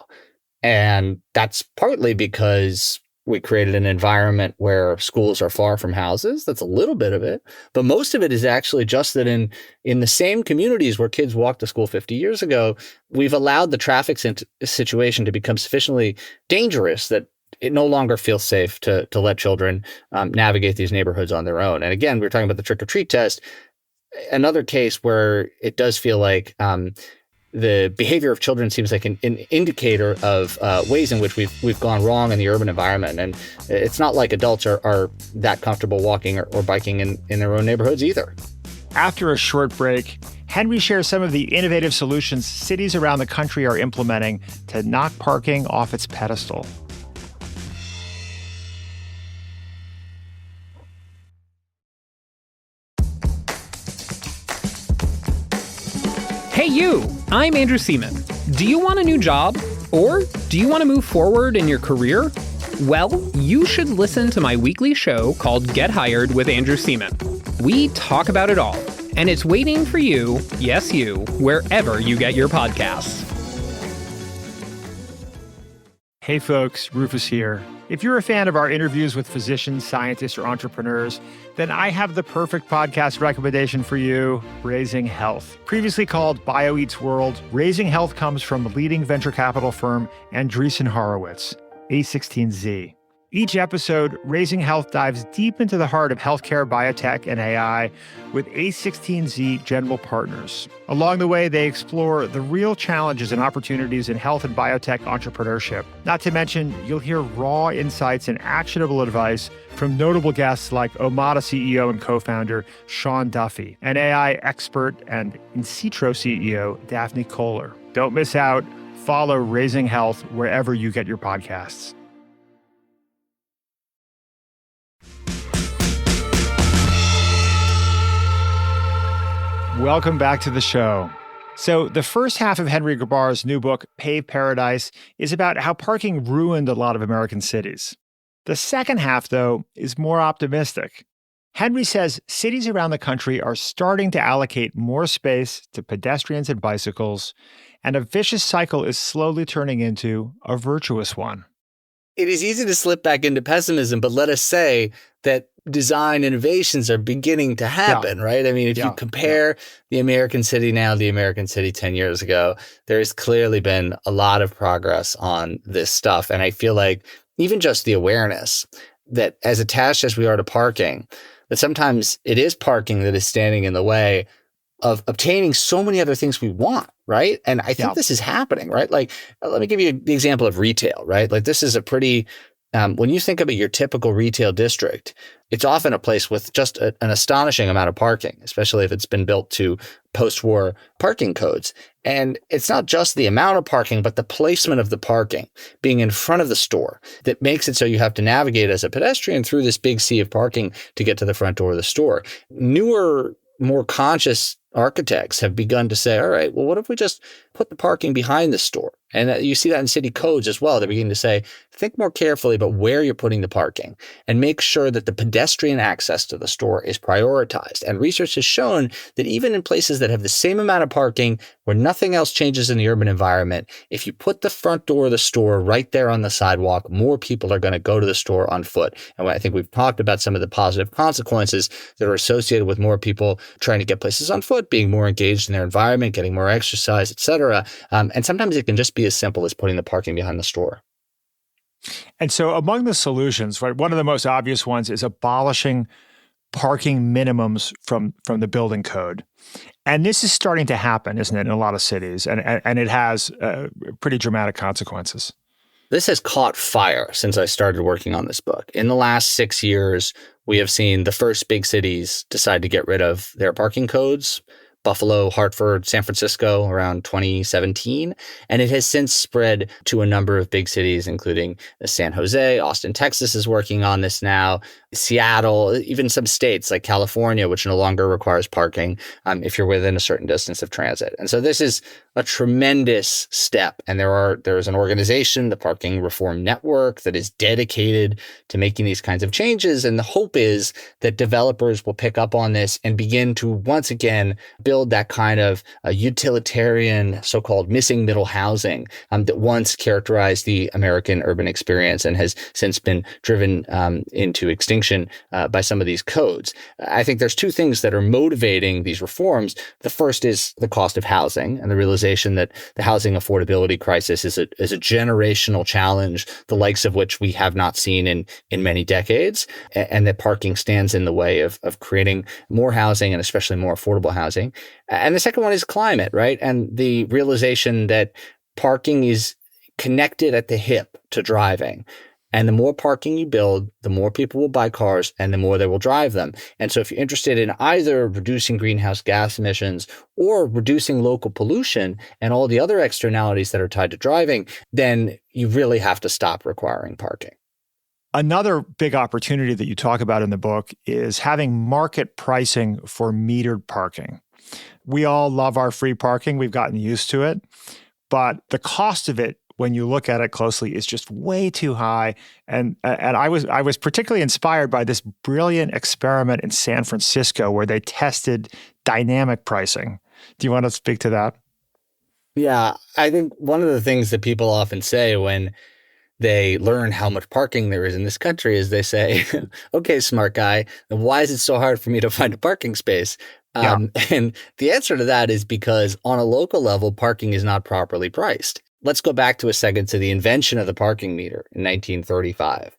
[SPEAKER 9] And that's partly because we created an environment where schools are far from houses. That's a little bit of it. But most of it is actually just that in the same communities where kids walked to school 50 years ago, we've allowed the traffic situation to become sufficiently dangerous that it no longer feels safe to let children navigate these neighborhoods on their own. And again, we were talking about the trick-or-treat test, another case where it does feel like the behavior of children seems like an indicator of ways in which we've gone wrong in the urban environment. And it's not like adults are that comfortable walking or biking in their own neighborhoods either.
[SPEAKER 2] After a short break, Henry shares some of the innovative solutions cities around the country are implementing to knock parking off its pedestal.
[SPEAKER 10] Hey you, I'm Andrew Seaman. Do you want a new job? Or do you want to move forward in your career? Well, you should listen to my weekly show called Get Hired with Andrew Seaman. We talk about it all, and it's waiting for you, yes you, wherever you get your podcasts.
[SPEAKER 2] Hey folks, Rufus here. If you're a fan of our interviews with physicians, scientists, or entrepreneurs, then I have the perfect podcast recommendation for you, Raising Health. Previously called BioEats World, Raising Health comes from leading venture capital firm Andreessen Horowitz, A16Z. Each episode, Raising Health dives deep into the heart of healthcare, biotech, and AI with A16Z general partners. Along the way, they explore the real challenges and opportunities in health and biotech entrepreneurship. Not to mention, you'll hear raw insights and actionable advice from notable guests like Omada CEO and co-founder Sean Duffy, and AI expert and In Citro CEO Daphne Kohler. Don't miss out. Follow Raising Health wherever you get your podcasts. Welcome back to the show. So the first half of Henry Grabar's new book, Paved Paradise, is about how parking ruined a lot of American cities. The second half, though, is more optimistic. Henry says cities around the country are starting to allocate more space to pedestrians and bicycles, and a vicious cycle is slowly turning into a virtuous one.
[SPEAKER 9] It is easy to slip back into pessimism, but let us say that design innovations are beginning to happen, right? I mean, if you compare the American city now, the American city 10 years ago, there has clearly been a lot of progress on this stuff. And I feel like even just the awareness that as attached as we are to parking, that sometimes it is parking that is standing in the way of obtaining so many other things we want, right? And I think this is happening, right? Like, let me give you the example of retail, right? Like, this is a pretty, when you think about your typical retail district, it's often a place with just an astonishing amount of parking, especially if it's been built to post-war parking codes. And it's not just the amount of parking, but the placement of the parking being in front of the store that makes it so you have to navigate as a pedestrian through this big sea of parking to get to the front door of the store. Newer, more conscious architects have begun to say, all right, well, what if we just put the parking behind the store? And you see that in city codes as well. They're beginning to say, think more carefully about where you're putting the parking and make sure that the pedestrian access to the store is prioritized. And research has shown that even in places that have the same amount of parking where nothing else changes in the urban environment, if you put the front door of the store right there on the sidewalk, more people are going to go to the store on foot. And I think we've talked about some of the positive consequences that are associated with more people trying to get places on foot, being more engaged in their environment, getting more exercise, et cetera. And sometimes it can just be as simple as putting the parking behind the store.
[SPEAKER 2] And so among the solutions, right, one of the most obvious ones is abolishing parking minimums from the building code. And this is starting to happen, isn't it, in a lot of cities? And it has pretty dramatic consequences.
[SPEAKER 9] This has caught fire since I started working on this book. In the last 6 years, we have seen the first big cities decide to get rid of their parking codes. Buffalo, Hartford, San Francisco around 2017. And it has since spread to a number of big cities, including San Jose. Austin, Texas is working on this now. Seattle, even some states like California, which no longer requires parking if you're within a certain distance of transit. And so this is a tremendous step. And there is an organization, the Parking Reform Network, that is dedicated to making these kinds of changes. And the hope is that developers will pick up on this and begin to once again build that kind of utilitarian, so-called missing middle housing that once characterized the American urban experience and has since been driven into extinction by some of these codes. I think there's two things that are motivating these reforms. The first is the cost of housing and the realization that the housing affordability crisis is a generational challenge, the likes of which we have not seen in many decades, and that parking stands in the way of creating more housing and especially more affordable housing. And the second one is climate, right? And the realization that parking is connected at the hip to driving. And the more parking you build, the more people will buy cars and the more they will drive them. And so if you're interested in either reducing greenhouse gas emissions or reducing local pollution and all the other externalities that are tied to driving, then you really have to stop requiring parking.
[SPEAKER 2] Another big opportunity that you talk about in the book is having market pricing for metered parking. We all love our free parking. We've gotten used to it. But the cost of it, when you look at it closely, is just way too high. And I was particularly inspired by this brilliant experiment in San Francisco where they tested dynamic pricing. Do you want to speak to that?
[SPEAKER 9] Yeah, I think one of the things that people often say when they learn how much parking there is in this country is they say, okay, smart guy, why is it so hard for me to find a parking space? And the answer to that is because on a local level, parking is not properly priced. Let's go back to a second to the invention of the parking meter in 1935.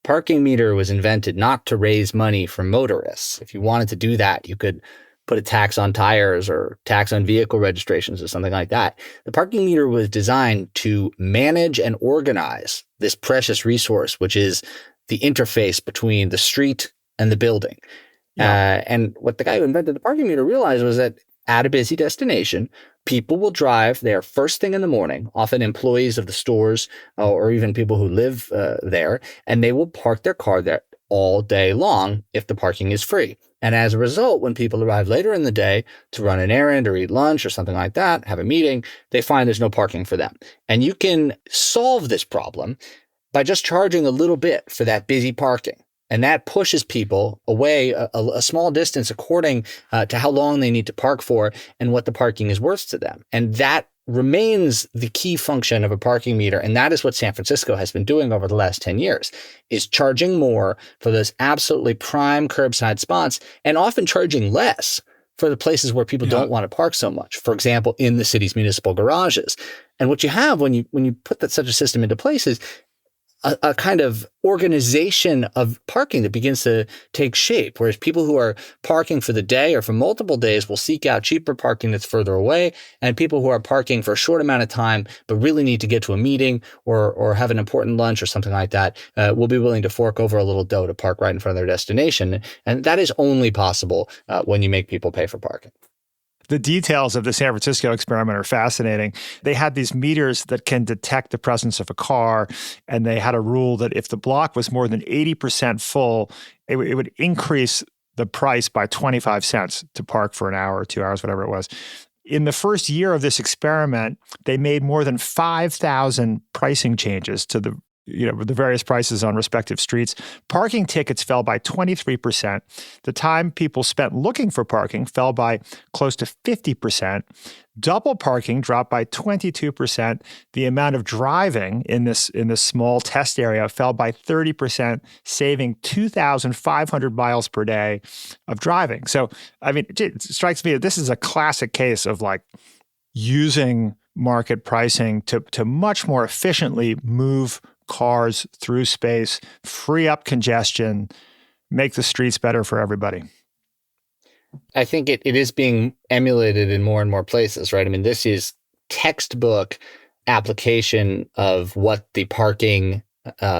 [SPEAKER 9] Parking meter was invented not to raise money from motorists. If you wanted to do that, you could put a tax on tires or tax on vehicle registrations or something like that. The parking meter was designed to manage and organize this precious resource, which is the interface between the street and the building. And what the guy who invented the parking meter realized was that at a busy destination, people will drive there first thing in the morning, often employees of the stores or even people who live there, and they will park their car there all day long if the parking is free. And as a result, when people arrive later in the day to run an errand or eat lunch or something like that, have a meeting, they find there's no parking for them. And you can solve this problem by just charging a little bit for that busy parking. And that pushes people away a small distance according to how long they need to park for and what the parking is worth to them. And that remains the key function of a parking meter. And that is what San Francisco has been doing over the last 10 years, is charging more for those absolutely prime curbside spots and often charging less for the places where people don't want to park so much. For example, in the city's municipal garages. And what you have when you put such a system into place is a kind of organization of parking that begins to take shape, whereas people who are parking for the day or for multiple days will seek out cheaper parking that's further away, and people who are parking for a short amount of time but really need to get to a meeting or have an important lunch or something like that will be willing to fork over a little dough to park right in front of their destination. And that is only possible when you make people pay for parking.
[SPEAKER 2] The details of the San Francisco experiment are fascinating. They had these meters that can detect the presence of a car, and they had a rule that if the block was more than 80% full, it would increase the price by 25 cents to park for an hour or 2 hours, whatever it was. In the first year of this experiment, they made more than 5,000 pricing changes to the various prices on respective streets. Parking tickets fell by 23%. The time people spent looking for parking fell by close to 50%. Double parking dropped by 22%. The amount of driving in this small test area fell by 30%, saving 2,500 miles per day of driving. So, I mean, it strikes me that this is a classic case of like using market pricing to much more efficiently move cars through space, free up congestion, make the streets better for everybody?
[SPEAKER 9] I think it is being emulated in more and more places, right? I mean, this is textbook application of what the parking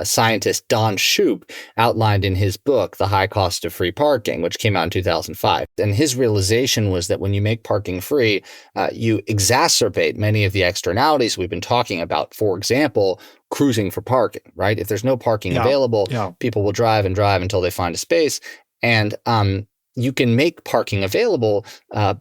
[SPEAKER 9] scientist Don Shoup outlined in his book, The High Cost of Free Parking, which came out in 2005. And his realization was that when you make parking free, you exacerbate many of the externalities we've been talking about. For example, cruising for parking, right? If there's no parking available, people will drive and drive until they find a space. And you can make parking available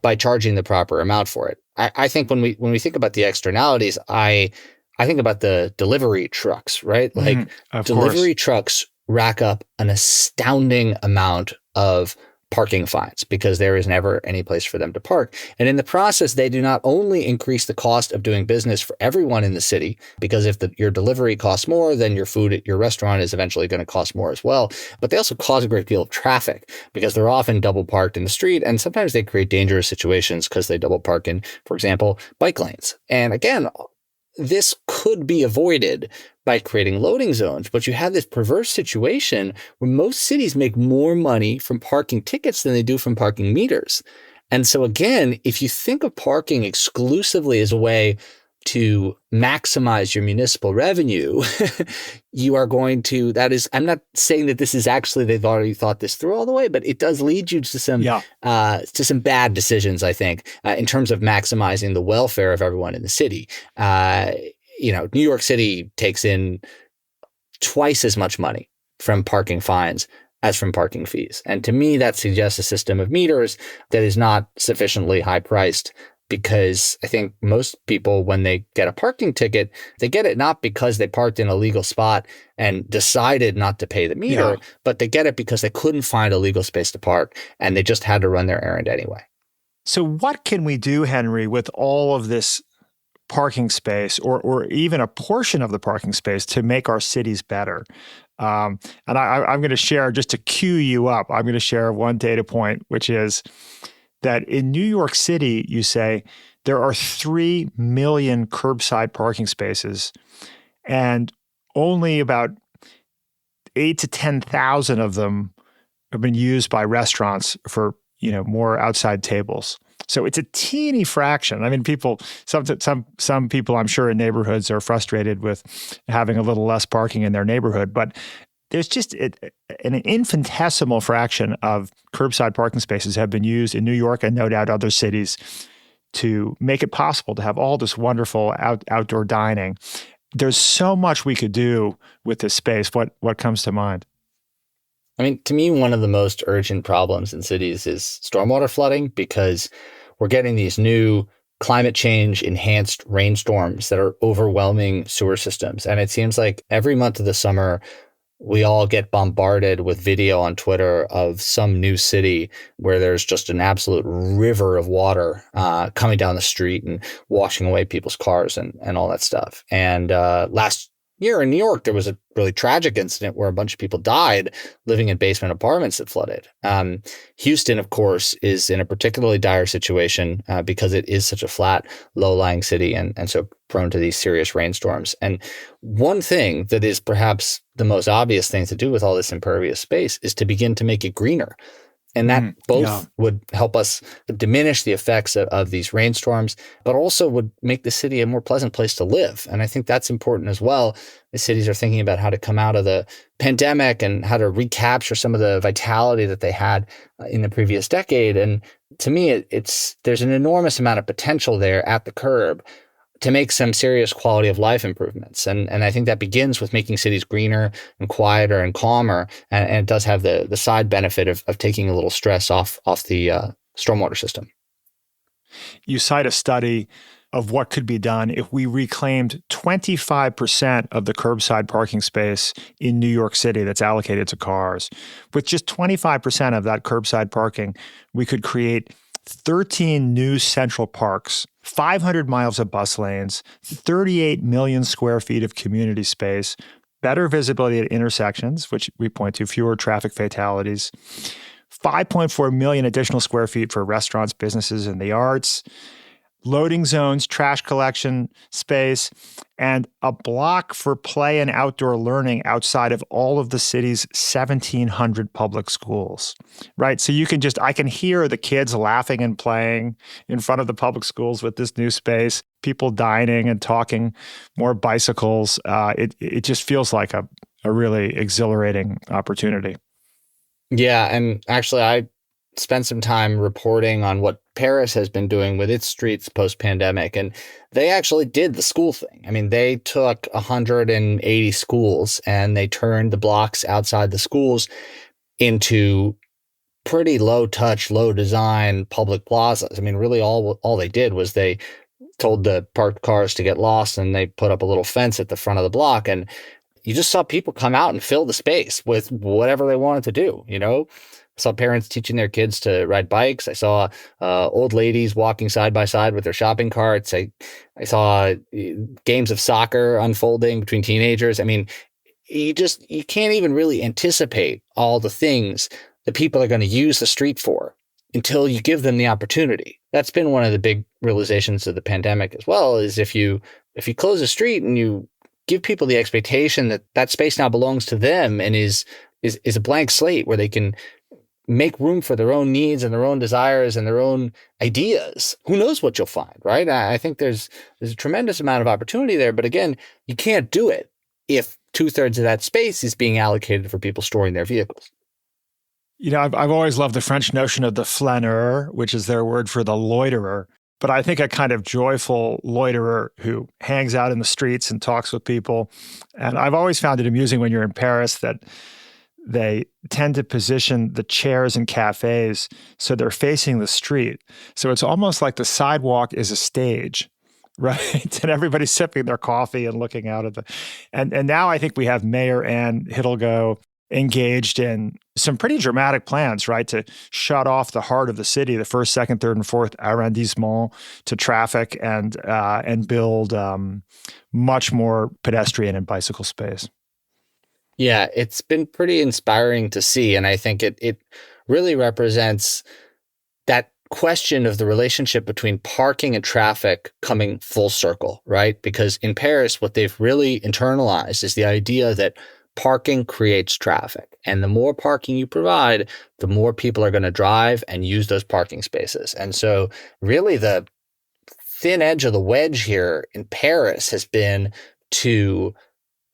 [SPEAKER 9] by charging the proper amount for it. I think when we think about the externalities, I think about the delivery trucks, right? Like delivery trucks rack up an astounding amount of parking fines because there is never any place for them to park. And in the process, they do not only increase the cost of doing business for everyone in the city, because if your delivery costs more, then your food at your restaurant is eventually going to cost more as well. But they also cause a great deal of traffic because they're often double parked in the street. And sometimes they create dangerous situations because they double park in, for example, bike lanes. And again, this could be avoided by creating loading zones, but you have this perverse situation where most cities make more money from parking tickets than they do from parking meters. And so again, if you think of parking exclusively as a way to maximize your municipal revenue, you are going to, I'm not saying that this is actually, they've already thought this through all the way, but it does lead you to some bad decisions, I think, in terms of maximizing the welfare of everyone in the city. New York City takes in twice as much money from parking fines as from parking fees. And to me, that suggests a system of meters that is not sufficiently high priced, because I think most people, when they get a parking ticket, they get it not because they parked in a legal spot and decided not to pay the meter, but they get it because they couldn't find a legal space to park and they just had to run their errand anyway.
[SPEAKER 2] So what can we do, Henry, with all of this parking space or even a portion of the parking space to make our cities better? And I'm going to share, just to cue you up, I'm going to share one data point, which is that in New York City, you say there are 3 million curbside parking spaces, and only about 8 to 10,000 of them have been used by restaurants for, more outside tables. So it's a teeny fraction. I mean, some people, I'm sure, in neighborhoods are frustrated with having a little less parking in their neighborhood, but there's just an infinitesimal fraction of curbside parking spaces have been used in New York and no doubt other cities to make it possible to have all this wonderful outdoor dining. There's so much we could do with this space. What comes to mind?
[SPEAKER 9] I mean, to me, one of the most urgent problems in cities is stormwater flooding, because we're getting these new climate change enhanced rainstorms that are overwhelming sewer systems. And it seems like every month of the summer, we all get bombarded with video on Twitter of some new city where there's just an absolute river of water coming down the street and washing away people's cars and all that stuff. And last year in New York, there was a really tragic incident where a bunch of people died living in basement apartments that flooded. Houston, of course, is in a particularly dire situation because it is such a flat, low-lying city and so prone to these serious rainstorms. And one thing that is perhaps the most obvious thing to do with all this impervious space is to begin to make it greener. And that would help us diminish the effects of these rainstorms, but also would make the city a more pleasant place to live. And I think that's important as well. The cities are thinking about how to come out of the pandemic and how to recapture some of the vitality that they had in the previous decade. And to me, there's an enormous amount of potential there at the curb to make some serious quality of life improvements. And I think that begins with making cities greener and quieter and calmer. And it does have the side benefit of taking a little stress off the stormwater system.
[SPEAKER 2] You cite a study of what could be done if we reclaimed 25% of the curbside parking space in New York City that's allocated to cars. With just 25% of that curbside parking, we could create 13 new central parks, 500 miles of bus lanes, 38 million square feet of community space, better visibility at intersections, which we point to, fewer traffic fatalities, 5.4 million additional square feet for restaurants, businesses, and the arts, loading zones, trash collection space, and a block for play and outdoor learning outside of all of the city's 1,700 public schools, right? So I can hear the kids laughing and playing in front of the public schools with this new space, people dining and talking, more bicycles. It just feels like a really exhilarating opportunity.
[SPEAKER 9] Yeah, and actually I spent some time reporting on what Paris has been doing with its streets post-pandemic, and they actually did the school thing. I mean, they took 180 schools and they turned the blocks outside the schools into pretty low touch, low design public plazas. I mean, really all they did was they told the parked cars to get lost and they put up a little fence at the front of the block, and you just saw people come out and fill the space with whatever they wanted to do, you know? I saw parents teaching their kids to ride bikes. I saw old ladies walking side by side with their shopping carts. I saw games of soccer unfolding between teenagers. I mean, you can't even really anticipate all the things that people are going to use the street for until you give them the opportunity. That's been one of the big realizations of the pandemic as well, is if you close a street and you give people the expectation that that space now belongs to them and is a blank slate where they can make room for their own needs and their own desires and their own ideas, who knows what you'll find, right? I think there's a tremendous amount of opportunity there. But again, you can't do it if 2/3 of that space is being allocated for people storing their vehicles.
[SPEAKER 2] You know, I've always loved the French notion of the flâneur, which is their word for the loiterer. But I think a kind of joyful loiterer who hangs out in the streets and talks with people. And I've always found it amusing when you're in Paris that they tend to position the chairs in cafes so they're facing the street. So it's almost like the sidewalk is a stage, right? And everybody's sipping their coffee and looking out at and now I think we have Mayor Anne Hidalgo engaged in some pretty dramatic plans, right, to shut off the heart of the city, the first, second, third, and fourth arrondissement to traffic and build much more pedestrian and bicycle space.
[SPEAKER 9] Yeah, it's been pretty inspiring to see. And I think it really represents that question of the relationship between parking and traffic coming full circle, right? Because in Paris, what they've really internalized is the idea that parking creates traffic. And the more parking you provide, the more people are going to drive and use those parking spaces. And so really the thin edge of the wedge here in Paris has been to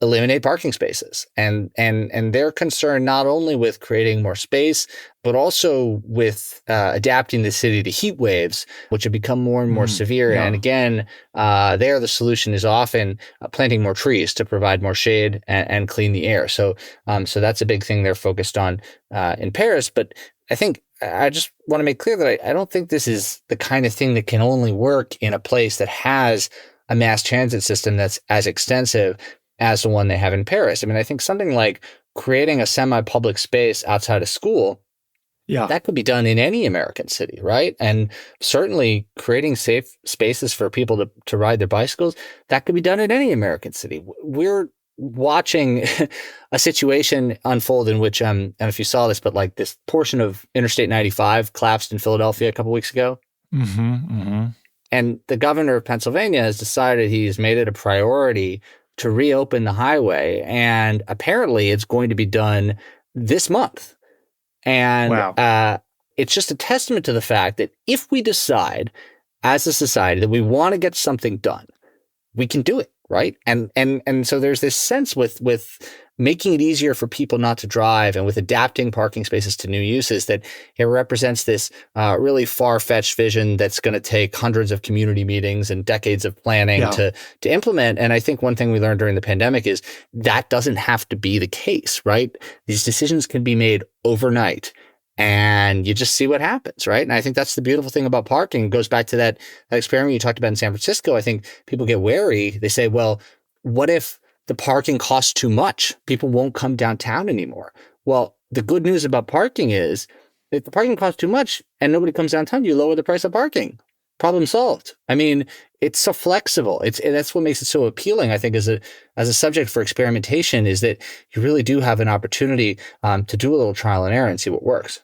[SPEAKER 9] eliminate parking spaces. And they're concerned not only with creating more space, but also with adapting the city to heat waves, which have become more and more severe. Yeah. And again, there the solution is often planting more trees to provide more shade and clean the air. So that's a big thing they're focused on in Paris. But I think I just want to make clear that I don't think this is the kind of thing that can only work in a place that has a mass transit system that's as extensive as the one they have in Paris. I mean, I think something like creating a semi-public space outside of school, that could be done in any American city, right? And certainly creating safe spaces for people to ride their bicycles, that could be done in any American city. We're watching a situation unfold in which, I don't know if you saw this, but like this portion of Interstate 95 collapsed in Philadelphia a couple weeks ago.
[SPEAKER 2] Mm-hmm, mm-hmm.
[SPEAKER 9] And the governor of Pennsylvania has decided he's made it a priority to reopen the highway. And apparently it's going to be done this month. And it's just a testament to the fact that if we decide as a society that we want to get something done, we can do it, right? And so there's this sense with making it easier for people not to drive and with adapting parking spaces to new uses that it represents this really far-fetched vision that's going to take hundreds of community meetings and decades of planning to implement. And I think one thing we learned during the pandemic is that doesn't have to be the case, right? These decisions can be made overnight and you just see what happens, right? And I think that's the beautiful thing about parking. It goes back to that experiment you talked about in San Francisco. I think people get wary. They say, well, what if the parking costs too much? People won't come downtown anymore. Well, the good news about parking is if the parking costs too much and nobody comes downtown, you lower the price of parking. Problem solved. I mean, it's so flexible. That's what makes it so appealing, I think, as a subject for experimentation, is that you really do have an opportunity to do a little trial and error and see what works.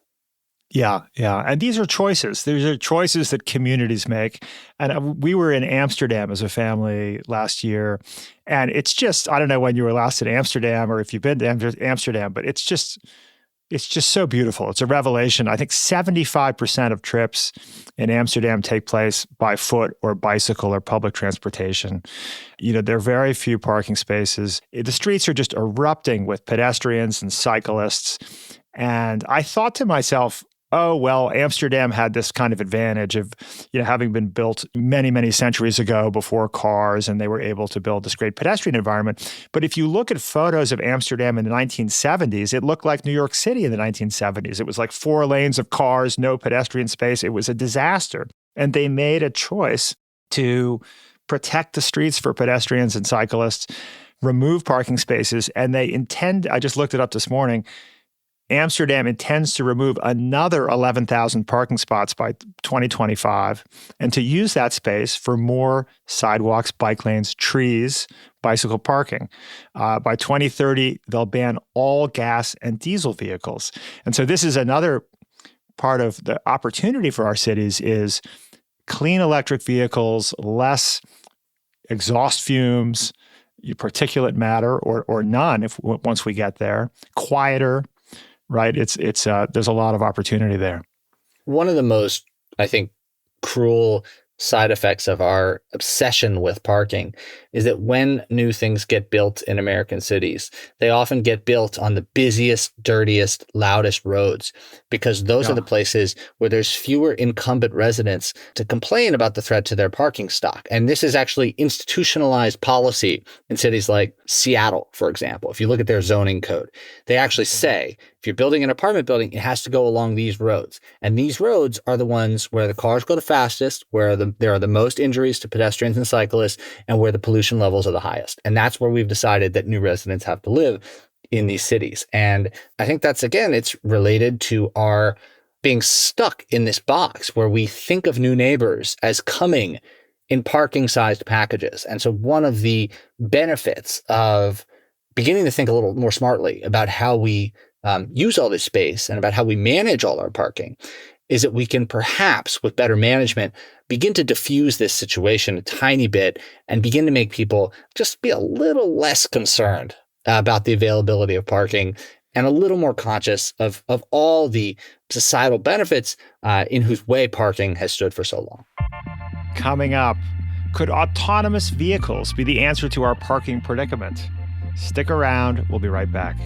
[SPEAKER 2] Yeah, yeah. And these are choices. These are choices that communities make. And we were in Amsterdam as a family last year. And it's just, I don't know when you were last in Amsterdam or if you've been to Amsterdam, but it's just so beautiful. It's a revelation. I think 75% of trips in Amsterdam take place by foot or bicycle or public transportation. There are very few parking spaces. The streets are just erupting with pedestrians and cyclists. And I thought to myself, oh, well, Amsterdam had this kind of advantage of, having been built many, many centuries ago before cars, and they were able to build this great pedestrian environment. But if you look at photos of Amsterdam in the 1970s, it looked like New York City in the 1970s. It was like 4 lanes of cars, no pedestrian space. It was a disaster. And they made a choice to protect the streets for pedestrians and cyclists, remove parking spaces, and they intend, I just looked it up this morning, Amsterdam intends to remove another 11,000 parking spots by 2025 and to use that space for more sidewalks, bike lanes, trees, bicycle parking. By 2030, they'll ban all gas and diesel vehicles. And so this is another part of the opportunity for our cities is clean electric vehicles, less exhaust fumes, particulate matter, or none once we get there, quieter. Right. It's there's a lot of opportunity there.
[SPEAKER 9] One of the most, I think, cruel side effects of our obsession with parking is that when new things get built in American cities, they often get built on the busiest, dirtiest, loudest roads, because those are the places where there's fewer incumbent residents to complain about the threat to their parking stock. And this is actually institutionalized policy in cities like Seattle, for example. If you look at their zoning code, they actually say, if you're building an apartment building, it has to go along these roads. And these roads are the ones where the cars go the fastest, where there are the most injuries to pedestrians and cyclists, and where the pollution levels are the highest. And that's where we've decided that new residents have to live in these cities. And I think that's, again, it's related to our being stuck in this box where we think of new neighbors as coming in parking-sized packages. And so one of the benefits of beginning to think a little more smartly about how we use all this space and about how we manage all our parking is that we can perhaps, with better management, begin to diffuse this situation a tiny bit and begin to make people just be a little less concerned about the availability of parking and a little more conscious of all the societal benefits in whose way parking has stood for so long.
[SPEAKER 2] Coming up, could autonomous vehicles be the answer to our parking predicament? Stick around. We'll be right back.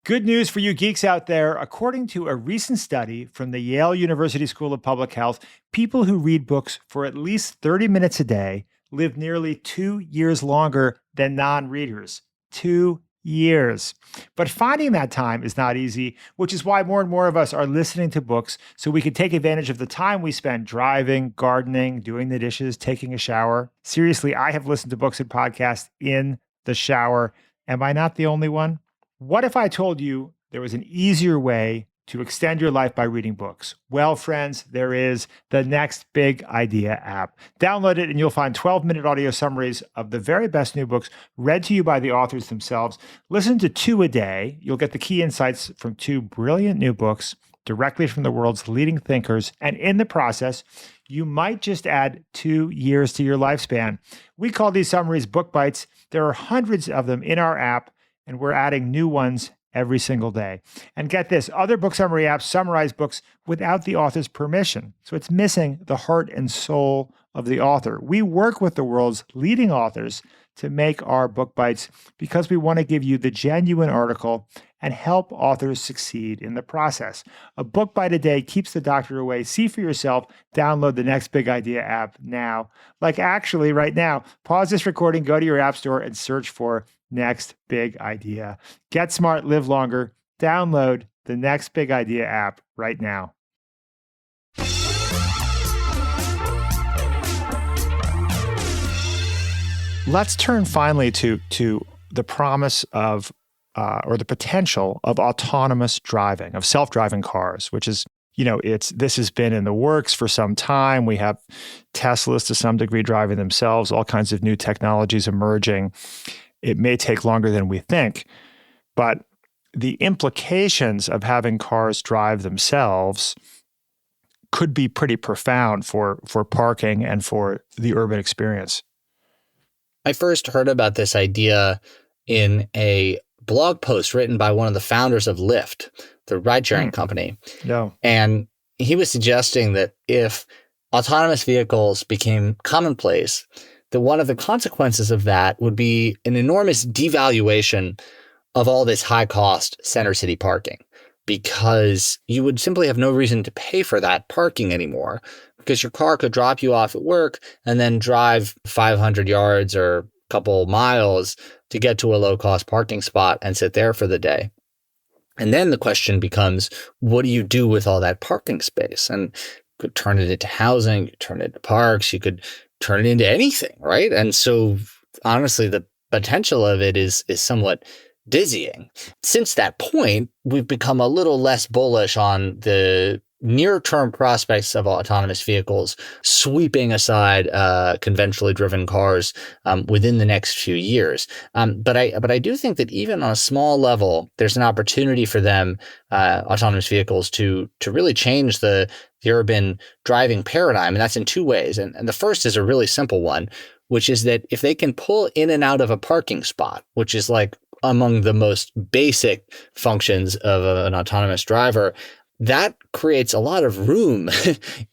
[SPEAKER 2] Good news for you geeks out there. According to a recent study from the Yale University School of Public Health, people who read books for at least 30 minutes a day live nearly 2 years longer than non-readers. 2 years. But finding that time is not easy, which is why more and more of us are listening to books so we can take advantage of the time we spend driving, gardening, doing the dishes, taking a shower. Seriously, I have listened to books and podcasts in the shower. Am I not the only one? What if I told you there was an easier way to extend your life by reading books? Well, friends, there is the Next Big Idea app. Download it and you'll find 12-minute audio summaries of the very best new books read to you by the authors themselves. Listen to 2 a day. You'll get the key insights from 2 brilliant new books directly from the world's leading thinkers. And in the process, you might just add 2 years to your lifespan. We call these summaries book bites. There are hundreds of them in our app, and we're adding new ones every single day. And get this, other book summary apps summarize books without the author's permission. So it's missing the heart and soul of the author. We work with the world's leading authors to make our book bites because we want to give you the genuine article and help authors succeed in the process. A book bite a day keeps the doctor away. See for yourself. Download the Next Big Idea app now. Like actually right now, pause this recording, go to your app store and search for Next Big Idea. Get smart, live longer. Download the Next Big Idea app right now. Let's turn finally to the promise of or the potential of autonomous driving, of self-driving cars, which is, this has been in the works for some time. We have Teslas to some degree driving themselves, all kinds of new technologies emerging. it may take longer than we think. But the implications of having cars drive themselves could be pretty profound for parking and for the urban experience.
[SPEAKER 9] I first heard about this idea in a blog post written by one of the founders of Lyft, the ride-sharing company.
[SPEAKER 2] Yeah.
[SPEAKER 9] And he was suggesting that if autonomous vehicles became commonplace, that one of the consequences of that would be an enormous devaluation of all this high-cost center city parking, because you would simply have no reason to pay for that parking anymore, because your car could drop you off at work and then drive 500 yards or a couple miles to get to a low-cost parking spot and sit there for the day. And then the question becomes, what do you do with all that parking space? And you could turn it into housing, you could turn it into parks, you could turn it into anything, right? And so honestly, the potential of it is somewhat dizzying. Since that point, we've become a little less bullish on the near-term prospects of autonomous vehicles sweeping aside conventionally driven cars within the next few years. But I do think that even on a small level, there's an opportunity for them, autonomous vehicles, to really change the urban driving paradigm. And that's in two ways. And the first is a really simple one, which is that if they can pull in and out of a parking spot, which is like among the most basic functions of an autonomous driver, that creates a lot of room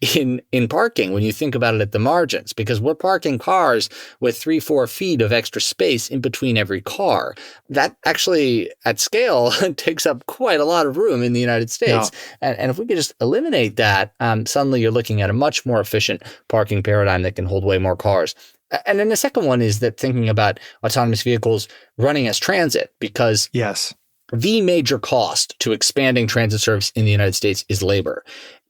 [SPEAKER 9] in parking when you think about it at the margins, because we're parking cars with 3-4 feet of extra space in between every car. That actually, at scale, takes up quite a lot of room in the United States. Yeah. And if we could just eliminate that, suddenly you're looking at a much more efficient parking paradigm that can hold way more cars. And then the second one is that thinking about autonomous vehicles running as transit, because
[SPEAKER 2] yes,
[SPEAKER 9] the major cost to expanding transit service in the United States is labor.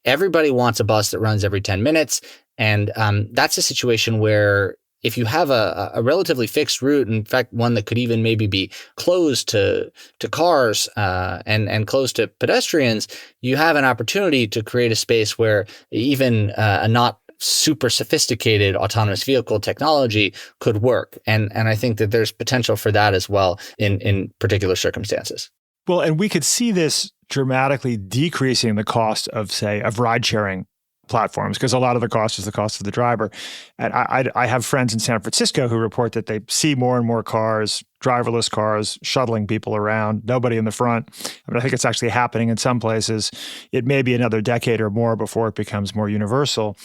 [SPEAKER 9] Everybody wants a bus that runs every 10 minutes. And that's a situation where if you have a relatively fixed route, in fact, one that could even maybe be closed to cars and closed to pedestrians, you have an opportunity to create a space where even a not super sophisticated autonomous vehicle technology could work. And I think that there's potential for that as well in particular circumstances.
[SPEAKER 2] Well, and we could see this dramatically decreasing the cost of ride-sharing platforms, because a lot of the cost is the cost of the driver. And I have friends in San Francisco who report that they see more and more cars, driverless cars, shuttling people around, nobody in the front. I mean, I think it's actually happening in some places. It may be another decade or more before it becomes more universal.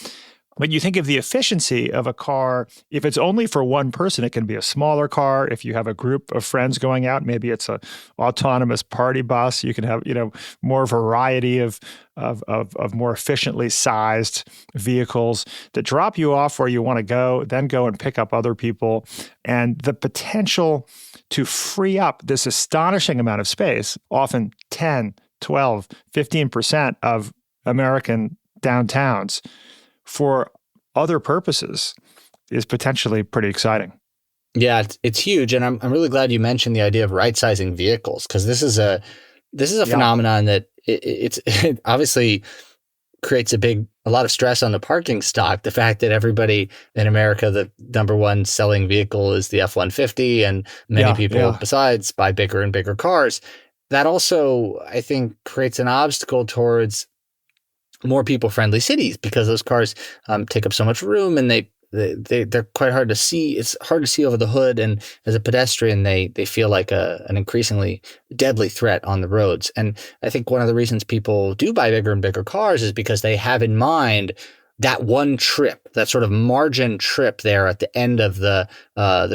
[SPEAKER 2] But you think of the efficiency of a car, if it's only for one person, it can be a smaller car. If you have a group of friends going out, maybe it's an autonomous party bus. You can have, more variety of more efficiently sized vehicles that drop you off where you want to go, then go and pick up other people. And the potential to free up this astonishing amount of space, often 10, 12, 15% of American downtowns, for other purposes, is potentially pretty exciting.
[SPEAKER 9] Yeah, it's huge, and I'm really glad you mentioned the idea of right-sizing vehicles, because this is a phenomenon that it obviously creates a lot of stress on the parking stock. The fact that everybody in America, the number one selling vehicle is the F-150, and many people besides buy bigger and bigger cars. That also, I think, creates an obstacle towards more people-friendly cities, because those cars take up so much room, and they're quite hard to see. It's hard to see over the hood, and as a pedestrian, they feel like an increasingly deadly threat on the roads. And I think one of the reasons people do buy bigger and bigger cars is because they have in mind that one trip, that sort of margin trip there at the end of the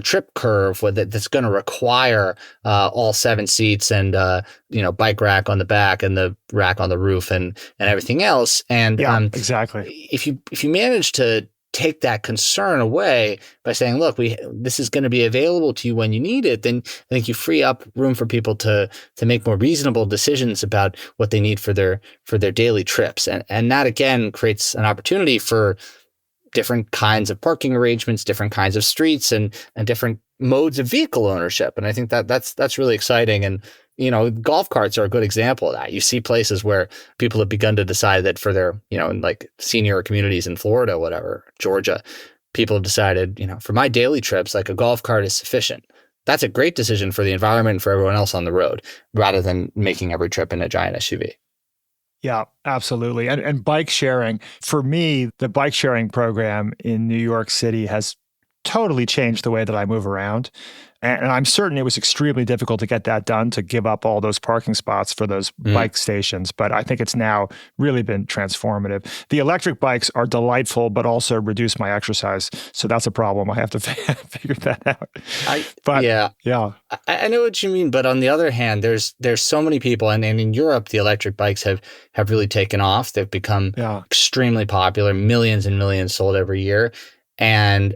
[SPEAKER 9] trip curve, that's going to require all 7 seats and bike rack on the back and the rack on the roof and everything else. And
[SPEAKER 2] exactly.
[SPEAKER 9] If you manage to take that concern away by saying, look, this is going to be available to you when you need it, then I think you free up room for people to make more reasonable decisions about what they need for their daily trips. And that, again, creates an opportunity for different kinds of parking arrangements, different kinds of streets, and different modes of vehicle ownership. And I think that's really exciting. And golf carts are a good example of that. You see places where people have begun to decide that for their, in like senior communities in Florida, whatever, Georgia, people have decided, for my daily trips, like a golf cart is sufficient. that's a great decision for the environment and for everyone else on the road, rather than making every trip in a giant SUV.
[SPEAKER 2] Yeah, absolutely. And bike sharing, for me, the bike sharing program in New York City has totally changed the way that I move around. And I'm certain it was extremely difficult to get that done, to give up all those parking spots for those bike stations. But I think it's now really been transformative. The electric bikes are delightful, but also reduce my exercise. So that's a problem. I have to figure that out. Yeah.
[SPEAKER 9] I know what you mean. But on the other hand, there's so many people. And in Europe, the electric bikes have really taken off. They've become extremely popular, millions and millions sold every year. And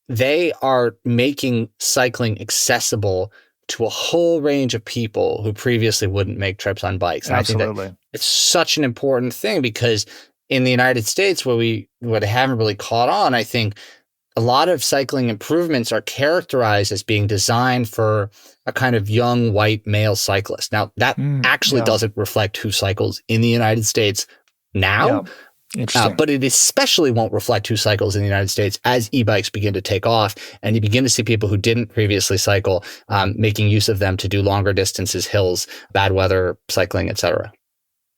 [SPEAKER 9] they are making cycling accessible to a whole range of people who previously wouldn't make trips on bikes. And
[SPEAKER 2] Absolutely.
[SPEAKER 9] I think that it's such an important thing, because in the United States, where they haven't really caught on, I think a lot of cycling improvements are characterized as being designed for a kind of young white male cyclist. Now, that actually doesn't reflect who cycles in the United States now.
[SPEAKER 2] Yeah.
[SPEAKER 9] But it especially won't reflect who cycles in the United States as e-bikes begin to take off, and you begin to see people who didn't previously cycle making use of them to do longer distances, hills, bad weather, cycling, etc.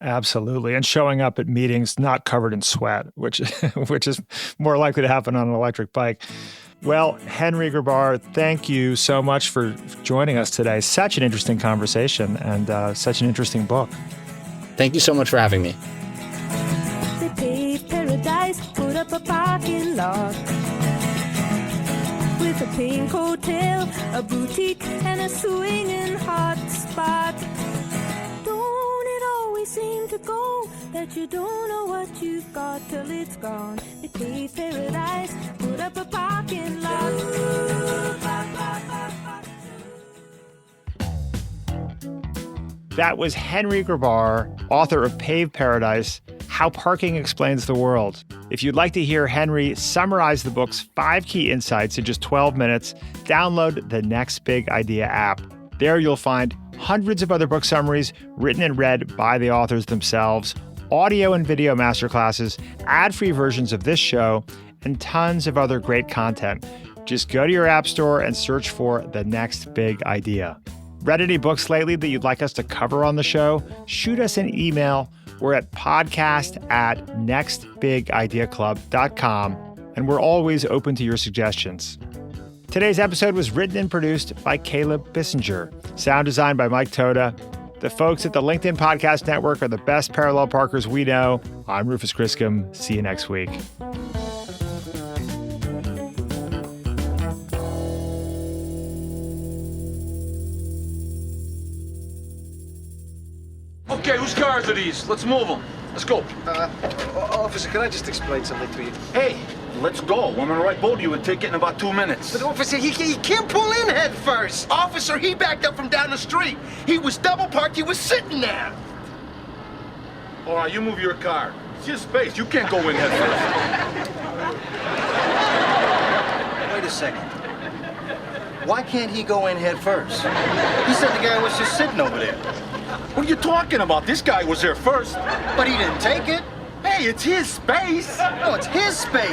[SPEAKER 2] Absolutely. And showing up at meetings not covered in sweat, which is more likely to happen on an electric bike. Well, Henry Grabar, thank you so much for joining us today. Such an interesting conversation and such an interesting book.
[SPEAKER 9] Thank you so much for having me.
[SPEAKER 11] Paved Paradise, put up a parking lot with a pink hotel, a boutique, and a swinging hot spot. Don't it always seem to go that you don't know what you've got till it's gone? They paved Paradise, put up a parking lot.
[SPEAKER 2] That was Henry Grabar, author of Paved Paradise, How Parking Explains the World. If you'd like to hear Henry summarize the book's 5 key insights in just 12 minutes, download the Next Big Idea app. There you'll find hundreds of other book summaries written and read by the authors themselves, audio and video masterclasses, ad-free versions of this show, and tons of other great content. Just go to your app store and search for The Next Big Idea. Read any books lately that you'd like us to cover on the show? Shoot us an email. We're at podcast@nextbigideaclub.com, and we're always open to your suggestions. Today's episode was written and produced by Caleb Bissinger. Sound design by Mike Toda. The folks at the LinkedIn Podcast Network are the best parallel parkers we know. I'm Rufus Griscom. See you next week.
[SPEAKER 12] Okay, whose cars are these? Let's move them. Let's go.
[SPEAKER 3] Officer, can I just explain something to you?
[SPEAKER 12] Hey, let's go. I'm gonna write both of you a ticket in about 2 minutes.
[SPEAKER 3] But officer, he can't pull in head first. Officer, he backed up from down the street. He was double parked. He was sitting there.
[SPEAKER 12] All right, you move your car. It's your space. You can't go in head first.
[SPEAKER 13] Wait a second. Why can't he go in head first? He said the guy was just sitting over there.
[SPEAKER 12] What are you talking about? This guy was there first.
[SPEAKER 13] But he didn't take it.
[SPEAKER 12] Hey, it's his space.
[SPEAKER 13] No, it's his space.